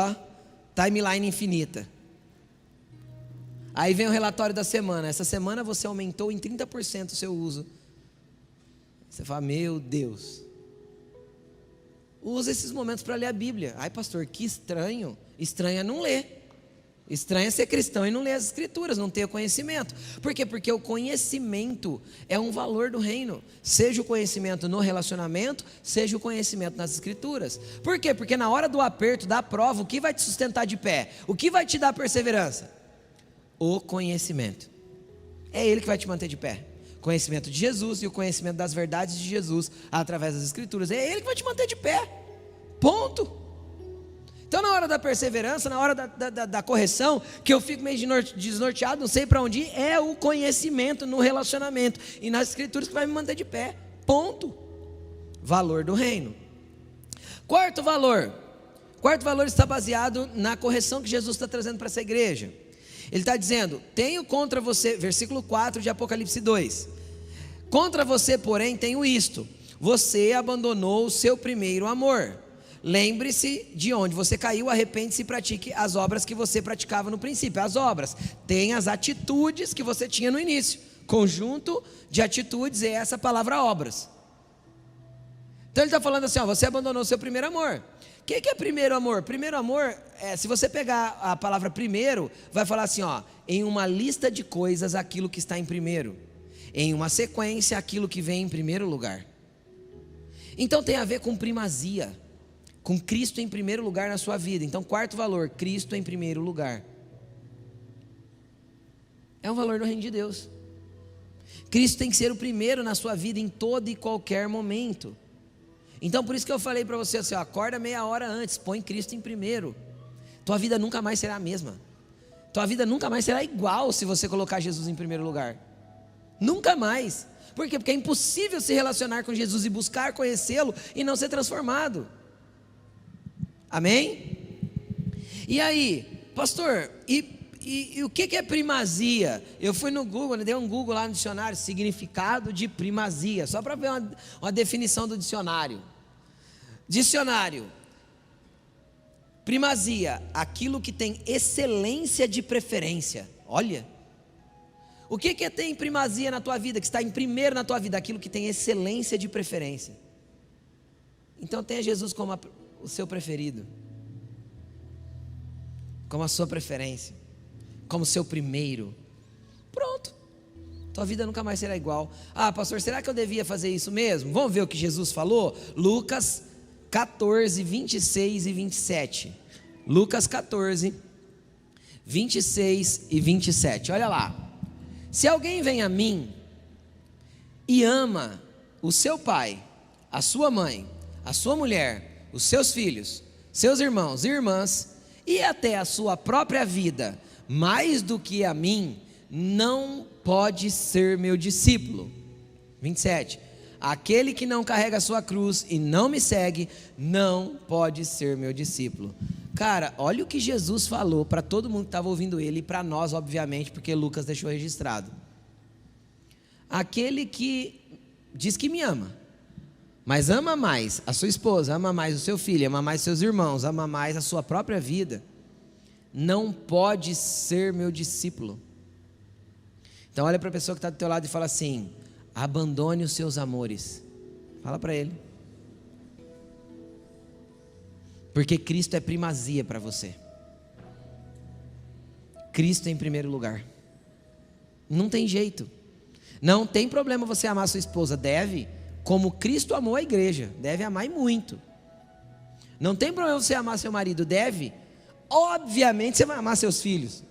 timeline infinita. Aí vem o relatório da semana. Essa semana você aumentou em 30% o seu uso. Você fala, meu Deus. Usa esses momentos para ler a Bíblia. Pastor, que estranho. Estranho é não ler. Estranho é ser cristão e não ler as escrituras, não ter o conhecimento. Por quê? Porque o conhecimento é um valor do reino. Seja o conhecimento no relacionamento, seja o conhecimento nas escrituras. Por quê? Porque na hora do aperto, da prova, o que vai te sustentar de pé? O que vai te dar perseverança? O conhecimento. É ele que vai te manter de pé. Conhecimento de Jesus e o conhecimento das verdades de Jesus através das escrituras. É ele que vai te manter de pé. Ponto. Então, na hora da perseverança, na hora da correção, que eu fico meio desnorteado, não sei para onde ir, é o conhecimento no relacionamento e nas escrituras que vai me manter de pé. Ponto. Valor do reino. Quarto valor está baseado na correção que Jesus está trazendo para essa igreja. Ele está dizendo: tenho contra você, versículo 4 de Apocalipse 2, contra você, porém, tenho isto: você abandonou o seu primeiro amor. Lembre-se de onde você caiu, arrepende-se e pratique as obras que você praticava no princípio. As obras, tem as atitudes que você tinha no início. Conjunto de atitudes é essa palavra obras. Então ele está falando assim, ó, você abandonou o seu primeiro amor. O que é primeiro amor? Primeiro amor, se você pegar a palavra primeiro, vai falar assim, ó, em uma lista de coisas, aquilo que está em primeiro. Em uma sequência, aquilo que vem em primeiro lugar. Então tem a ver com primazia, com Cristo em primeiro lugar na sua vida. Então, quarto valor, Cristo em primeiro lugar. É um valor do reino de Deus. Cristo tem que ser o primeiro na sua vida em todo e qualquer momento. Então, por isso que eu falei para você assim, ó, acorda meia hora antes, põe Cristo em primeiro. Tua vida nunca mais será a mesma. Tua vida nunca mais será igual se você colocar Jesus em primeiro lugar. Nunca mais. Por quê? Porque é impossível se relacionar com Jesus e buscar conhecê-lo e não ser transformado. Amém? E aí, pastor, e o que é primazia? Eu fui no Google, dei um Google lá no dicionário, significado de primazia, só para ver uma definição do dicionário. Dicionário: primazia, aquilo que tem excelência de preferência. Olha, o que é ter primazia na tua vida, que está em primeiro na tua vida? Aquilo que tem excelência de preferência. Então tenha Jesus como o seu preferido, como a sua preferência, como seu primeiro. Pronto, tua vida nunca mais será igual. Ah, pastor, será que eu devia fazer isso mesmo? Vamos ver o que Jesus falou? Lucas 14, 26 e 27. Lucas 14, 26 e 27. Olha lá: se alguém vem a mim e ama o seu pai, a sua mãe, a sua mulher, os seus filhos, seus irmãos e irmãs, e até a sua própria vida, mais do que a mim, não pode ser meu discípulo. 27. Aquele que não carrega a sua cruz e não me segue, não pode ser meu discípulo. Cara, olha o que Jesus falou para todo mundo que estava ouvindo ele, e para nós, obviamente, porque Lucas deixou registrado. Aquele que diz que me ama, mas ama mais a sua esposa, ama mais o seu filho, ama mais seus irmãos, ama mais a sua própria vida, não pode ser meu discípulo. Então olha para a pessoa que está do teu lado e fala assim: abandone os seus amores. Fala para ele. Porque Cristo é primazia para você. Cristo em primeiro lugar. Não tem jeito. Não tem problema você amar sua esposa, deve, como Cristo amou a igreja, deve amar e muito. Não tem problema você amar seu marido, deve. Obviamente você vai amar seus filhos.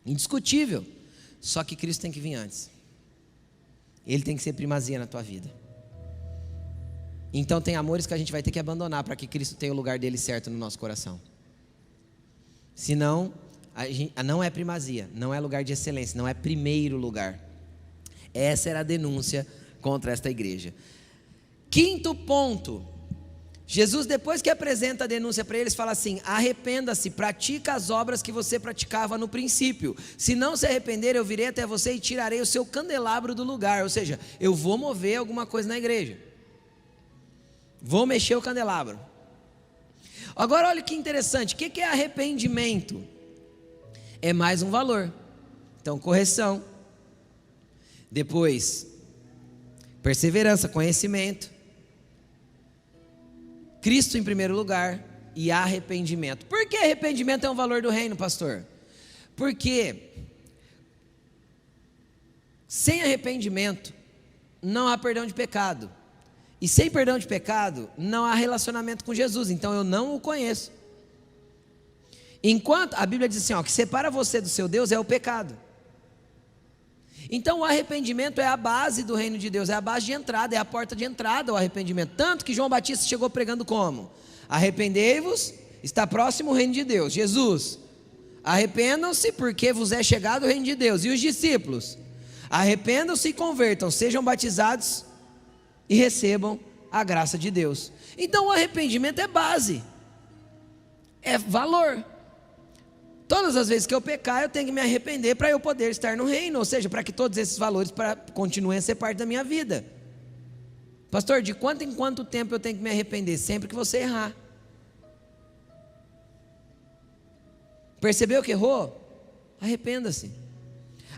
Indiscutível. Só que Cristo tem que vir antes. Ele tem que ser primazia na tua vida. Então tem amores que a gente vai ter que abandonar para que Cristo tenha o lugar dele certo no nosso coração. Senão, não é primazia, não é lugar de excelência, não é primeiro lugar. Essa era a denúncia contra esta igreja. Quinto ponto. Jesus, depois que apresenta a denúncia para eles, fala assim: arrependa-se, pratica as obras que você praticava no princípio. Se não se arrepender, eu virei até você e tirarei o seu candelabro do lugar. Ou seja, eu vou mover alguma coisa na igreja, vou mexer o candelabro. Agora olha que interessante, o que é arrependimento? É mais um valor. Então, correção, depois perseverança, conhecimento, Cristo em primeiro lugar e arrependimento. Por que arrependimento é um valor do reino, pastor? Porque sem arrependimento não há perdão de pecado. E sem perdão de pecado não há relacionamento com Jesus. Então eu não o conheço. Enquanto a Bíblia diz assim, ó, que separa você do seu Deus é o pecado. Então o arrependimento é a base do reino de Deus, é a base de entrada, é a porta de entrada ao arrependimento. Tanto que João Batista chegou pregando como? Arrependei-vos, está próximo o reino de Deus. Jesus, arrependam-se porque vos é chegado o reino de Deus. E os discípulos, arrependam-se e convertam, sejam batizados e recebam a graça de Deus. Então o arrependimento é base, é valor. Todas as vezes que eu pecar, eu tenho que me arrepender para eu poder estar no reino, ou seja, para que todos esses valores continuem a ser parte da minha vida. Pastor, de quanto em quanto tempo eu tenho que me arrepender? Sempre que você errar. Percebeu que errou? Arrependa-se.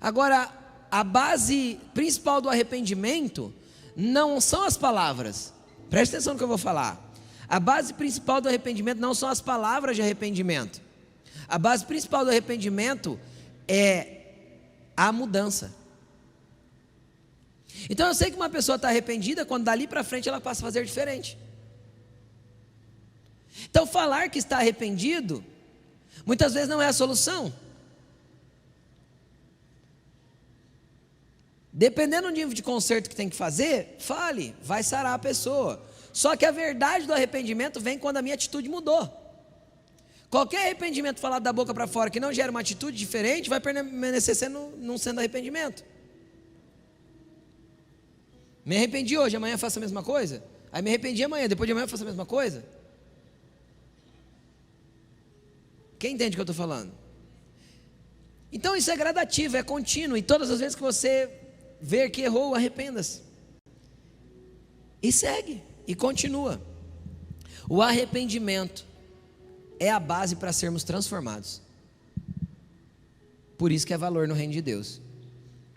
Agora, a base principal do arrependimento não são as palavras. Preste atenção no que eu vou falar. A base principal do arrependimento não são as palavras de arrependimento. A base principal do arrependimento é a mudança. Então eu sei que uma pessoa está arrependida quando dali para frente ela passa a fazer diferente. Então falar que está arrependido muitas vezes não é a solução. Dependendo do nível de conserto que tem que fazer, fale, vai sarar a pessoa. Só que a verdade do arrependimento vem quando a minha atitude mudou. Qualquer arrependimento falado da boca para fora que não gera uma atitude diferente, vai permanecer não sendo arrependimento. Me arrependi hoje, amanhã faço a mesma coisa. Aí me arrependi amanhã, depois de amanhã faço a mesma coisa. Quem entende o que eu estou falando? Então isso é gradativo, é contínuo. E todas as vezes que você ver que errou, arrependa-se. E segue, e continua. O arrependimento é a base para sermos transformados. Por isso que é valor no reino de Deus.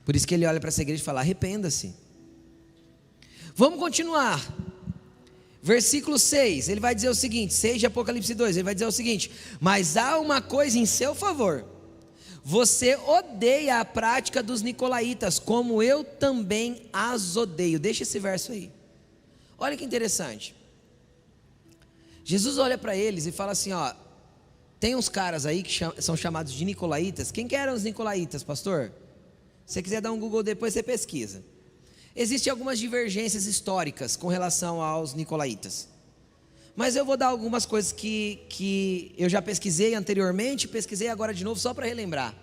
Por isso que ele olha para essa igreja e fala: arrependa-se. Vamos continuar. Versículo 6, ele vai dizer o seguinte, 6 de Apocalipse 2, ele vai dizer o seguinte: mas há uma coisa em seu favor, você odeia a prática dos nicolaítas, como eu também as odeio. Deixa esse verso aí. Olha que interessante. Jesus olha para eles e fala assim: ó, tem uns caras aí que são chamados de nicolaítas. Quem que eram os nicolaítas, pastor? Se você quiser dar um Google depois, você pesquisa. Existem algumas divergências históricas com relação aos nicolaítas, mas eu vou dar algumas coisas que eu já pesquisei anteriormente, pesquisei agora de novo só para relembrar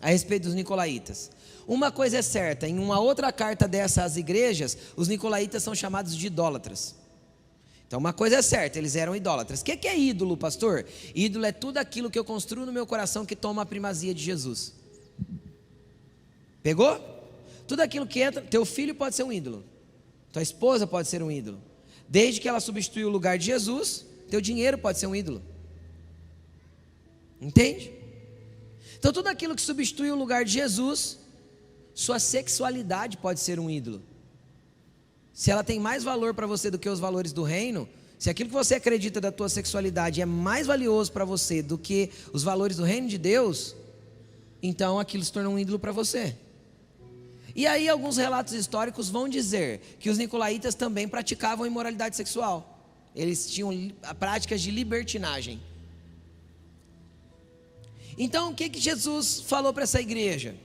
a respeito dos nicolaítas. Uma coisa é certa, em uma outra carta dessa às igrejas, os nicolaítas são chamados de idólatras. Então uma coisa é certa, eles eram idólatras. O que é ídolo, pastor? Ídolo é tudo aquilo que eu construo no meu coração que toma a primazia de Jesus. Pegou? Tudo aquilo que entra, teu filho pode ser um ídolo, tua esposa pode ser um ídolo, desde que ela substitui o lugar de Jesus. Teu dinheiro pode ser um ídolo. Entende? Então tudo aquilo que substitui o lugar de Jesus, sua sexualidade pode ser um ídolo. Se ela tem mais valor para você do que os valores do reino, se aquilo que você acredita da tua sexualidade é mais valioso para você do que os valores do reino de Deus, então aquilo se torna um ídolo para você. E aí alguns relatos históricos vão dizer que os nicolaítas também praticavam imoralidade sexual. Eles tinham práticas de libertinagem. Então o que Jesus falou para essa igreja?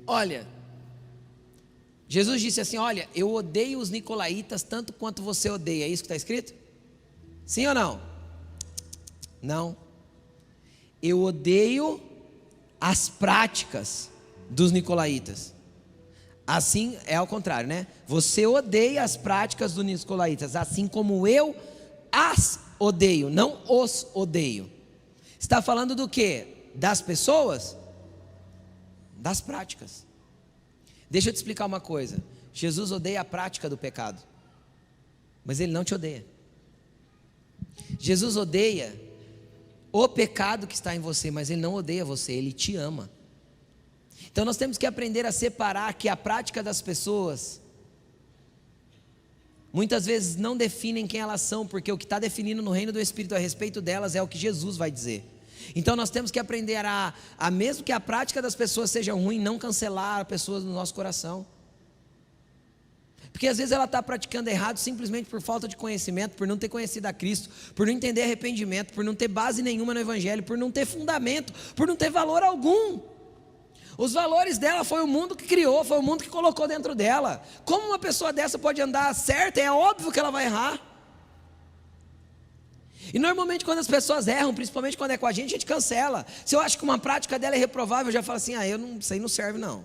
Olha, Jesus disse assim: olha, eu odeio os nicolaítas tanto quanto você odeia. É isso que está escrito? Sim ou não? Não. Eu odeio as práticas dos nicolaítas. Assim é ao contrário, né? Você odeia as práticas dos nicolaítas, assim como eu as odeio, não os odeio. Está falando do quê? Das pessoas? Das práticas. Deixa eu te explicar uma coisa. Jesus odeia a prática do pecado, mas Ele não te odeia. Jesus odeia o pecado que está em você, mas Ele não odeia você, Ele te ama. Então nós temos que aprender a separar que a prática das pessoas muitas vezes não definem quem elas são, porque o que está definindo no reino do Espírito a respeito delas é o que Jesus vai dizer. Então nós temos que aprender a mesmo que a prática das pessoas seja ruim, não cancelar a pessoa no nosso coração. Porque às vezes ela está praticando errado simplesmente por falta de conhecimento, por não ter conhecido a Cristo, por não entender arrependimento, por não ter base nenhuma no Evangelho, por não ter fundamento, por não ter valor algum. Os valores dela foi o mundo que criou, foi o mundo que colocou dentro dela. Como uma pessoa dessa pode andar certa? É óbvio que ela vai errar. E normalmente quando as pessoas erram, principalmente quando é com a gente cancela. Se eu acho que uma prática dela é reprovável, eu já falo assim, isso aí não serve não.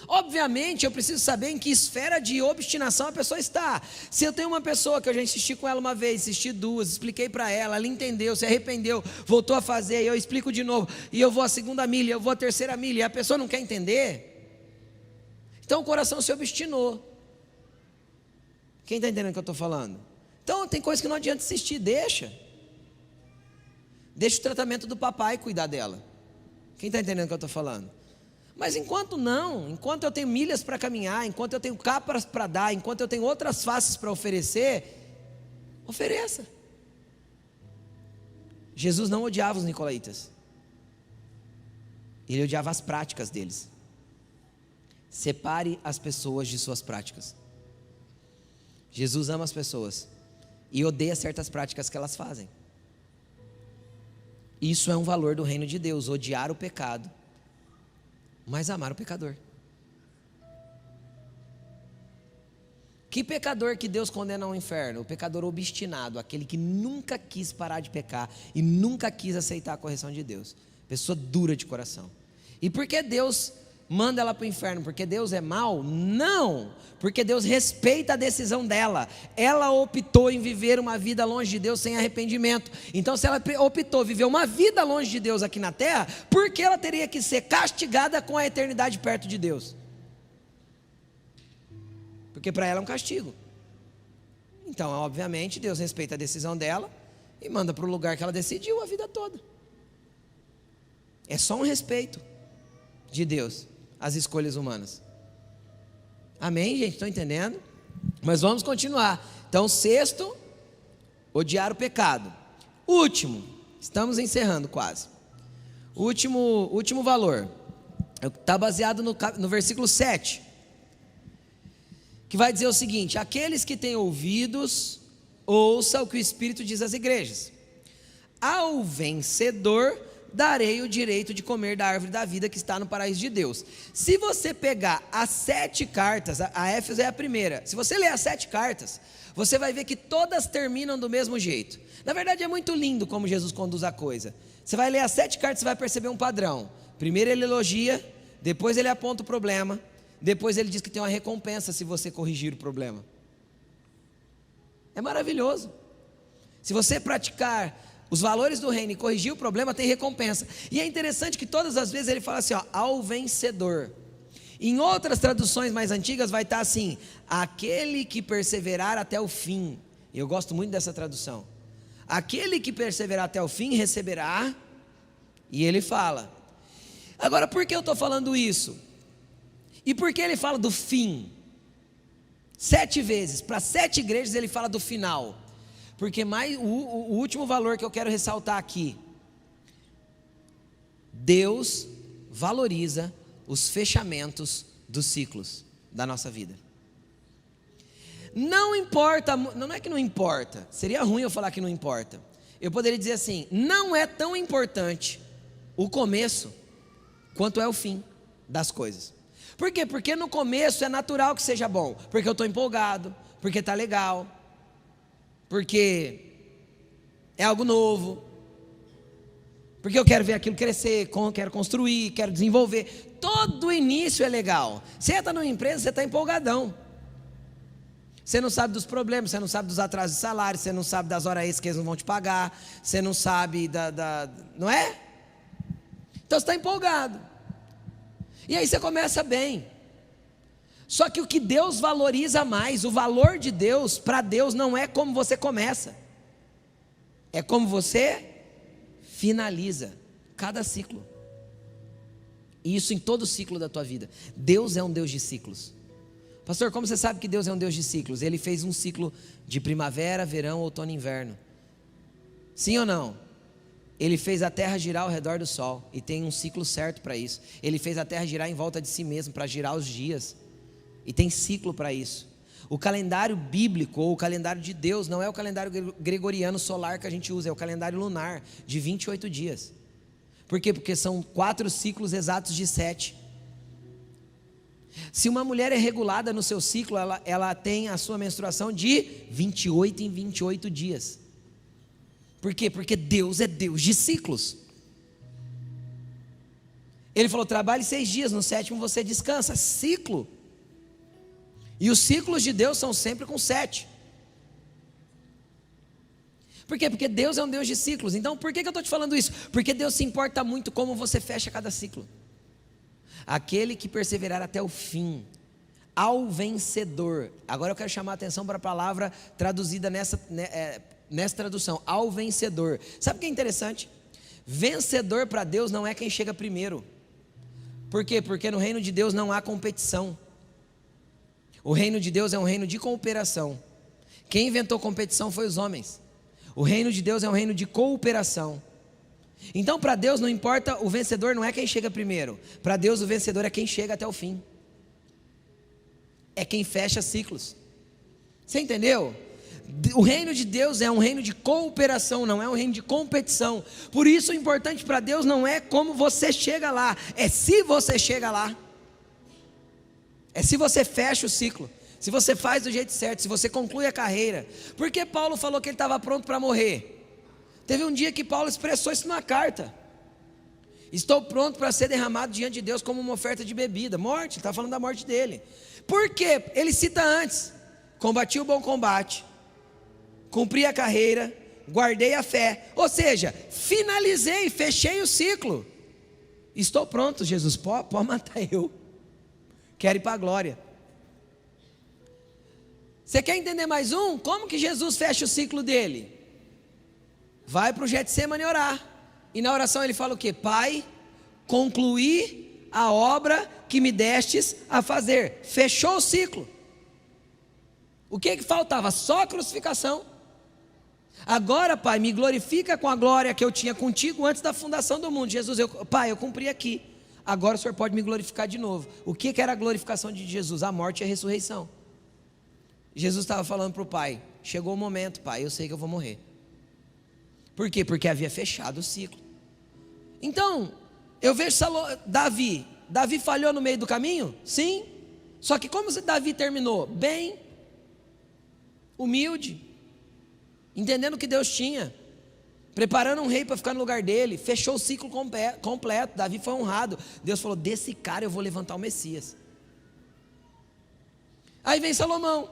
Obviamente eu preciso saber em que esfera de obstinação a pessoa está. Se eu tenho uma pessoa que eu já insisti com ela uma vez, insisti duas, expliquei para ela entendeu, se arrependeu, voltou a fazer, eu explico de novo, e eu vou a segunda milha, eu vou a terceira milha, e a pessoa não quer entender, então o coração se obstinou. Quem está entendendo o que eu estou falando? Então tem coisa que não adianta insistir, deixa o tratamento do papai cuidar dela. Quem está entendendo o que eu estou falando? Mas enquanto eu tenho milhas para caminhar, enquanto eu tenho capas para dar, enquanto eu tenho outras faces para oferecer, ofereça. Jesus não odiava os nicolaítas, ele odiava as práticas deles. Separe as pessoas de suas práticas. Jesus ama as pessoas e odeia certas práticas que elas fazem. Isso é um valor do reino de Deus, odiar o pecado, mas amar o pecador. Que pecador que Deus condena ao inferno? O pecador obstinado, aquele que nunca quis parar de pecar e nunca quis aceitar a correção de Deus. Pessoa dura de coração. E por que Deus manda ela para o inferno? Porque Deus é mau? Não, porque Deus respeita a decisão dela. Ela optou em viver uma vida longe de Deus sem arrependimento. Então se ela optou viver uma vida longe de Deus aqui na terra, por que ela teria que ser castigada com a eternidade perto de Deus? Porque para ela é um castigo. Então obviamente Deus respeita a decisão dela e manda para o lugar que ela decidiu a vida toda. É só um respeito de Deus às escolhas humanas. Amém, gente? Estão entendendo? Mas vamos continuar. Então, sexto, odiar o pecado. Último, estamos encerrando quase. Último valor, está baseado no versículo 7, que vai dizer o seguinte: aqueles que têm ouvidos, ouça o que o Espírito diz às igrejas. Ao vencedor darei o direito de comer da árvore da vida que está no paraíso de Deus. Se você pegar as 7 cartas, a Éfeso é a primeira, se você ler as 7 cartas, você vai ver que todas terminam do mesmo jeito. Na verdade é muito lindo como Jesus conduz a coisa. Você vai ler as 7 cartas, você vai perceber um padrão. Primeiro ele elogia, depois ele aponta o problema, depois ele diz que tem uma recompensa se você corrigir o problema. É maravilhoso. Se você praticar os valores do reino e corrigir o problema, tem recompensa. E é interessante que todas as vezes ele fala assim, ao vencedor. Em outras traduções mais antigas vai estar assim: aquele que perseverar até o fim. Eu gosto muito dessa tradução. Aquele que perseverar até o fim receberá. E ele fala. Agora, por que eu estou falando isso? E por que ele fala do fim? 7 vezes, para 7 igrejas ele fala do final. Porque o último valor que eu quero ressaltar aqui: Deus valoriza os fechamentos dos ciclos da nossa vida. Não importa, não é que não importa, seria ruim eu falar que não importa. Eu poderia dizer assim: não é tão importante o começo quanto é o fim das coisas. Por quê? Porque no começo é natural que seja bom, porque eu estou empolgado, porque está legal, porque é algo novo, porque eu quero ver aquilo crescer, quero construir, quero desenvolver. Todo início é legal. Você está numa empresa, você está empolgadão. Você não sabe dos problemas, você não sabe dos atrasos de salário, você não sabe das horas extras que eles não vão te pagar, você não sabe não é? Então você está empolgado. E aí você começa bem. Só que o que Deus valoriza mais, o valor de Deus, para Deus não é como você começa, é como você finaliza cada ciclo. E isso em todo o ciclo da tua vida. Deus é um Deus de ciclos. Pastor, como você sabe que Deus é um Deus de ciclos? Ele fez um ciclo de primavera, verão, outono e inverno. Sim ou não? Ele fez a terra girar ao redor do sol, e tem um ciclo certo para isso. Ele fez a terra girar em volta de si mesmo, para girar os dias, e tem ciclo para isso. O calendário bíblico, ou o calendário de Deus, não é o calendário gregoriano solar que a gente usa, é o calendário lunar, de 28 dias. Por quê? Porque são 4 ciclos exatos de 7. Se uma mulher é regulada no seu ciclo, ela tem a sua menstruação de 28 em 28 dias. Por quê? Porque Deus é Deus de ciclos. Ele falou: trabalhe 6 dias, no 7º você descansa. Ciclo. E os ciclos de Deus são sempre com 7. Por quê? Porque Deus é um Deus de ciclos. Então, por que eu estou te falando isso? Porque Deus se importa muito como você fecha cada ciclo. Aquele que perseverar até o fim, ao vencedor. Agora eu quero chamar a atenção para a palavra traduzida nessa tradução, ao vencedor. Sabe o que é interessante? Vencedor para Deus não é quem chega primeiro. Por quê? Porque no reino de Deus não há competição. O reino de Deus é um reino de cooperação. Quem inventou competição foi os homens. O reino de Deus é um reino de cooperação. Então para Deus não importa, o vencedor não é quem chega primeiro. Para Deus o vencedor é quem chega até o fim. É quem fecha ciclos. Você entendeu? O reino de Deus é um reino de cooperação, não é um reino de competição. Por isso o importante para Deus não é como você chega lá, é se você chega lá. É se você fecha o ciclo, se você faz do jeito certo, se você conclui a carreira. Por que Paulo falou que ele estava pronto para morrer? Teve um dia que Paulo expressou isso numa carta: estou pronto para ser derramado diante de Deus como uma oferta de bebida. Morte, ele está falando da morte dele. Por quê? Ele cita antes: combati o bom combate, cumpri a carreira, guardei a fé. Ou seja, finalizei, fechei o ciclo. Estou pronto, Jesus, pode matar eu. Quero ir para a glória. Você quer entender mais um? Como que Jesus fecha o ciclo dele? Vai para o Getsemane orar. E na oração ele fala o quê? Pai, concluí a obra que me destes a fazer. Fechou o ciclo. O que faltava? Só a crucificação. Agora, Pai, me glorifica com a glória que eu tinha contigo antes da fundação do mundo. Jesus, Pai, eu cumpri aqui. Agora o Senhor pode me glorificar de novo. O que era a glorificação de Jesus? A morte e a ressurreição. Jesus estava falando para o Pai: chegou o momento, Pai, eu sei que eu vou morrer. Por quê? Porque havia fechado o ciclo. Então, eu vejo Davi falhou no meio do caminho? Sim. Só que como Davi terminou? Bem, humilde, entendendo o que Deus tinha, preparando um rei para ficar no lugar dele, fechou o ciclo completo. Davi foi honrado. Deus falou: desse cara eu vou levantar o Messias. Aí vem Salomão.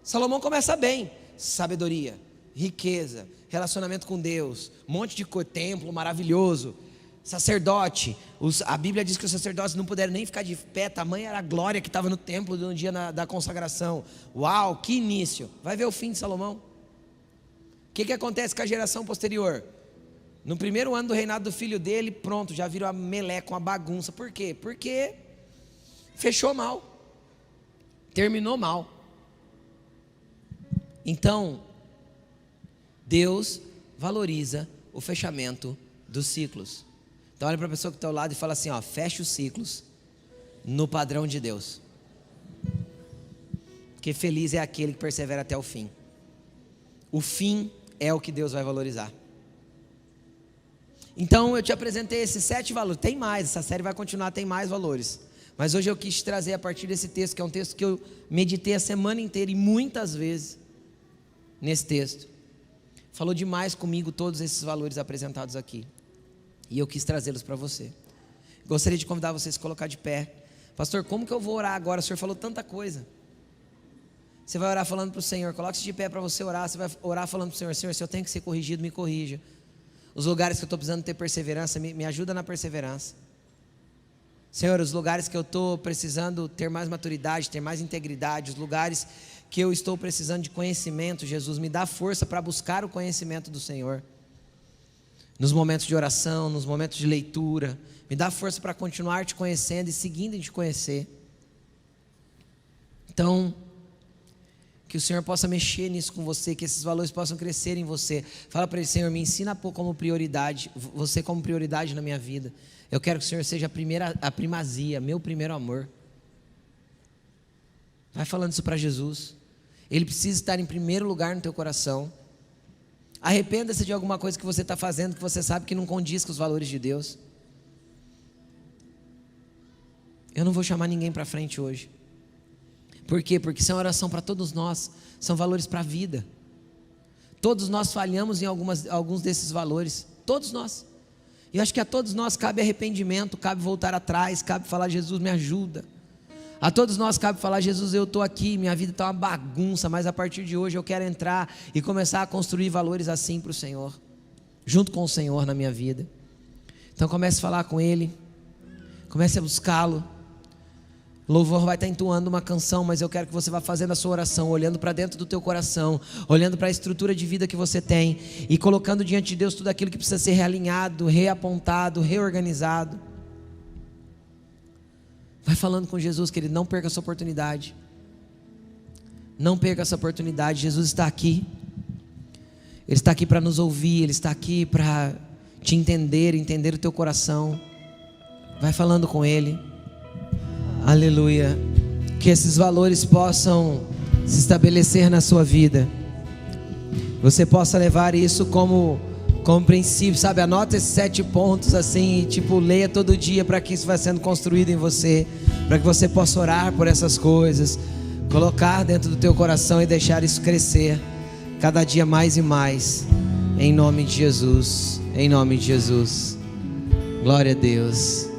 Salomão começa bem: sabedoria, riqueza, relacionamento com Deus, um monte de templo maravilhoso, sacerdote. A Bíblia diz que os sacerdotes não puderam nem ficar de pé, tamanha era a glória que estava no templo no dia da consagração. Uau, que início! Vai ver o fim de Salomão. O que acontece com a geração posterior? No primeiro ano do reinado do filho dele, pronto, já virou a meleca, uma bagunça. Por quê? Porque fechou mal, terminou mal. Então, Deus valoriza o fechamento dos ciclos. Então olha para a pessoa que está ao lado e fala assim: fecha os ciclos no padrão de Deus. Porque feliz é aquele que persevera até o fim. O fim é o que Deus vai valorizar. Então eu te apresentei esses 7 valores. Tem mais, essa série vai continuar, tem mais valores. Mas hoje eu quis te trazer a partir desse texto, que é um texto que eu meditei a semana inteira e muitas vezes nesse texto. Falou demais comigo todos esses valores apresentados aqui. E eu quis trazê-los para você. Gostaria de convidar você a se colocar de pé. Pastor, como que eu vou orar agora? O Senhor falou tanta coisa. Você vai orar falando para o Senhor. Coloque-se de pé para você orar. Você vai orar falando para o Senhor: Senhor, se eu tenho que ser corrigido, me corrija. Os lugares que eu estou precisando ter perseverança, me ajuda na perseverança. Senhor, os lugares que eu estou precisando ter mais maturidade, ter mais integridade, os lugares que eu estou precisando de conhecimento, Jesus, me dá força para buscar o conhecimento do Senhor. Nos momentos de oração, nos momentos de leitura, me dá força para continuar te conhecendo e seguindo em te conhecer. Então, que o Senhor possa mexer nisso com você, que esses valores possam crescer em você. Fala para Ele: Senhor, me ensina a pôr como prioridade, você como prioridade na minha vida. Eu quero que o Senhor seja a primazia, meu primeiro amor. Vai falando isso para Jesus. Ele precisa estar em primeiro lugar no teu coração. Arrependa-se de alguma coisa que você está fazendo, que você sabe que não condiz com os valores de Deus. Eu não vou chamar ninguém para frente hoje. Por quê? Porque isso é uma oração para todos nós, são valores para a vida. Todos nós falhamos em alguns desses valores, todos nós. E eu acho que a todos nós cabe arrependimento, cabe voltar atrás, cabe falar: Jesus, me ajuda. A todos nós cabe falar: Jesus, eu estou aqui, minha vida está uma bagunça, mas a partir de hoje eu quero entrar e começar a construir valores assim para o Senhor, junto com o Senhor na minha vida. Então comece a falar com Ele, comece a buscá-lo. O louvor vai estar entoando uma canção, mas eu quero que você vá fazendo a sua oração, olhando para dentro do teu coração, olhando para a estrutura de vida que você tem e colocando diante de Deus tudo aquilo que precisa ser realinhado, reapontado, reorganizado. Vai falando com Jesus, querido, não perca essa oportunidade. Não perca essa oportunidade. Jesus está aqui. Ele está aqui para nos ouvir, Ele está aqui para te entender o teu coração. Vai falando com Ele. Aleluia. Que esses valores possam se estabelecer na sua vida. Você possa levar isso como princípio, sabe? Anota esses 7 pontos assim, leia todo dia, para que isso vá sendo construído em você, para que você possa orar por essas coisas, colocar dentro do teu coração e deixar isso crescer cada dia mais e mais, em nome de Jesus, em nome de Jesus. Glória a Deus.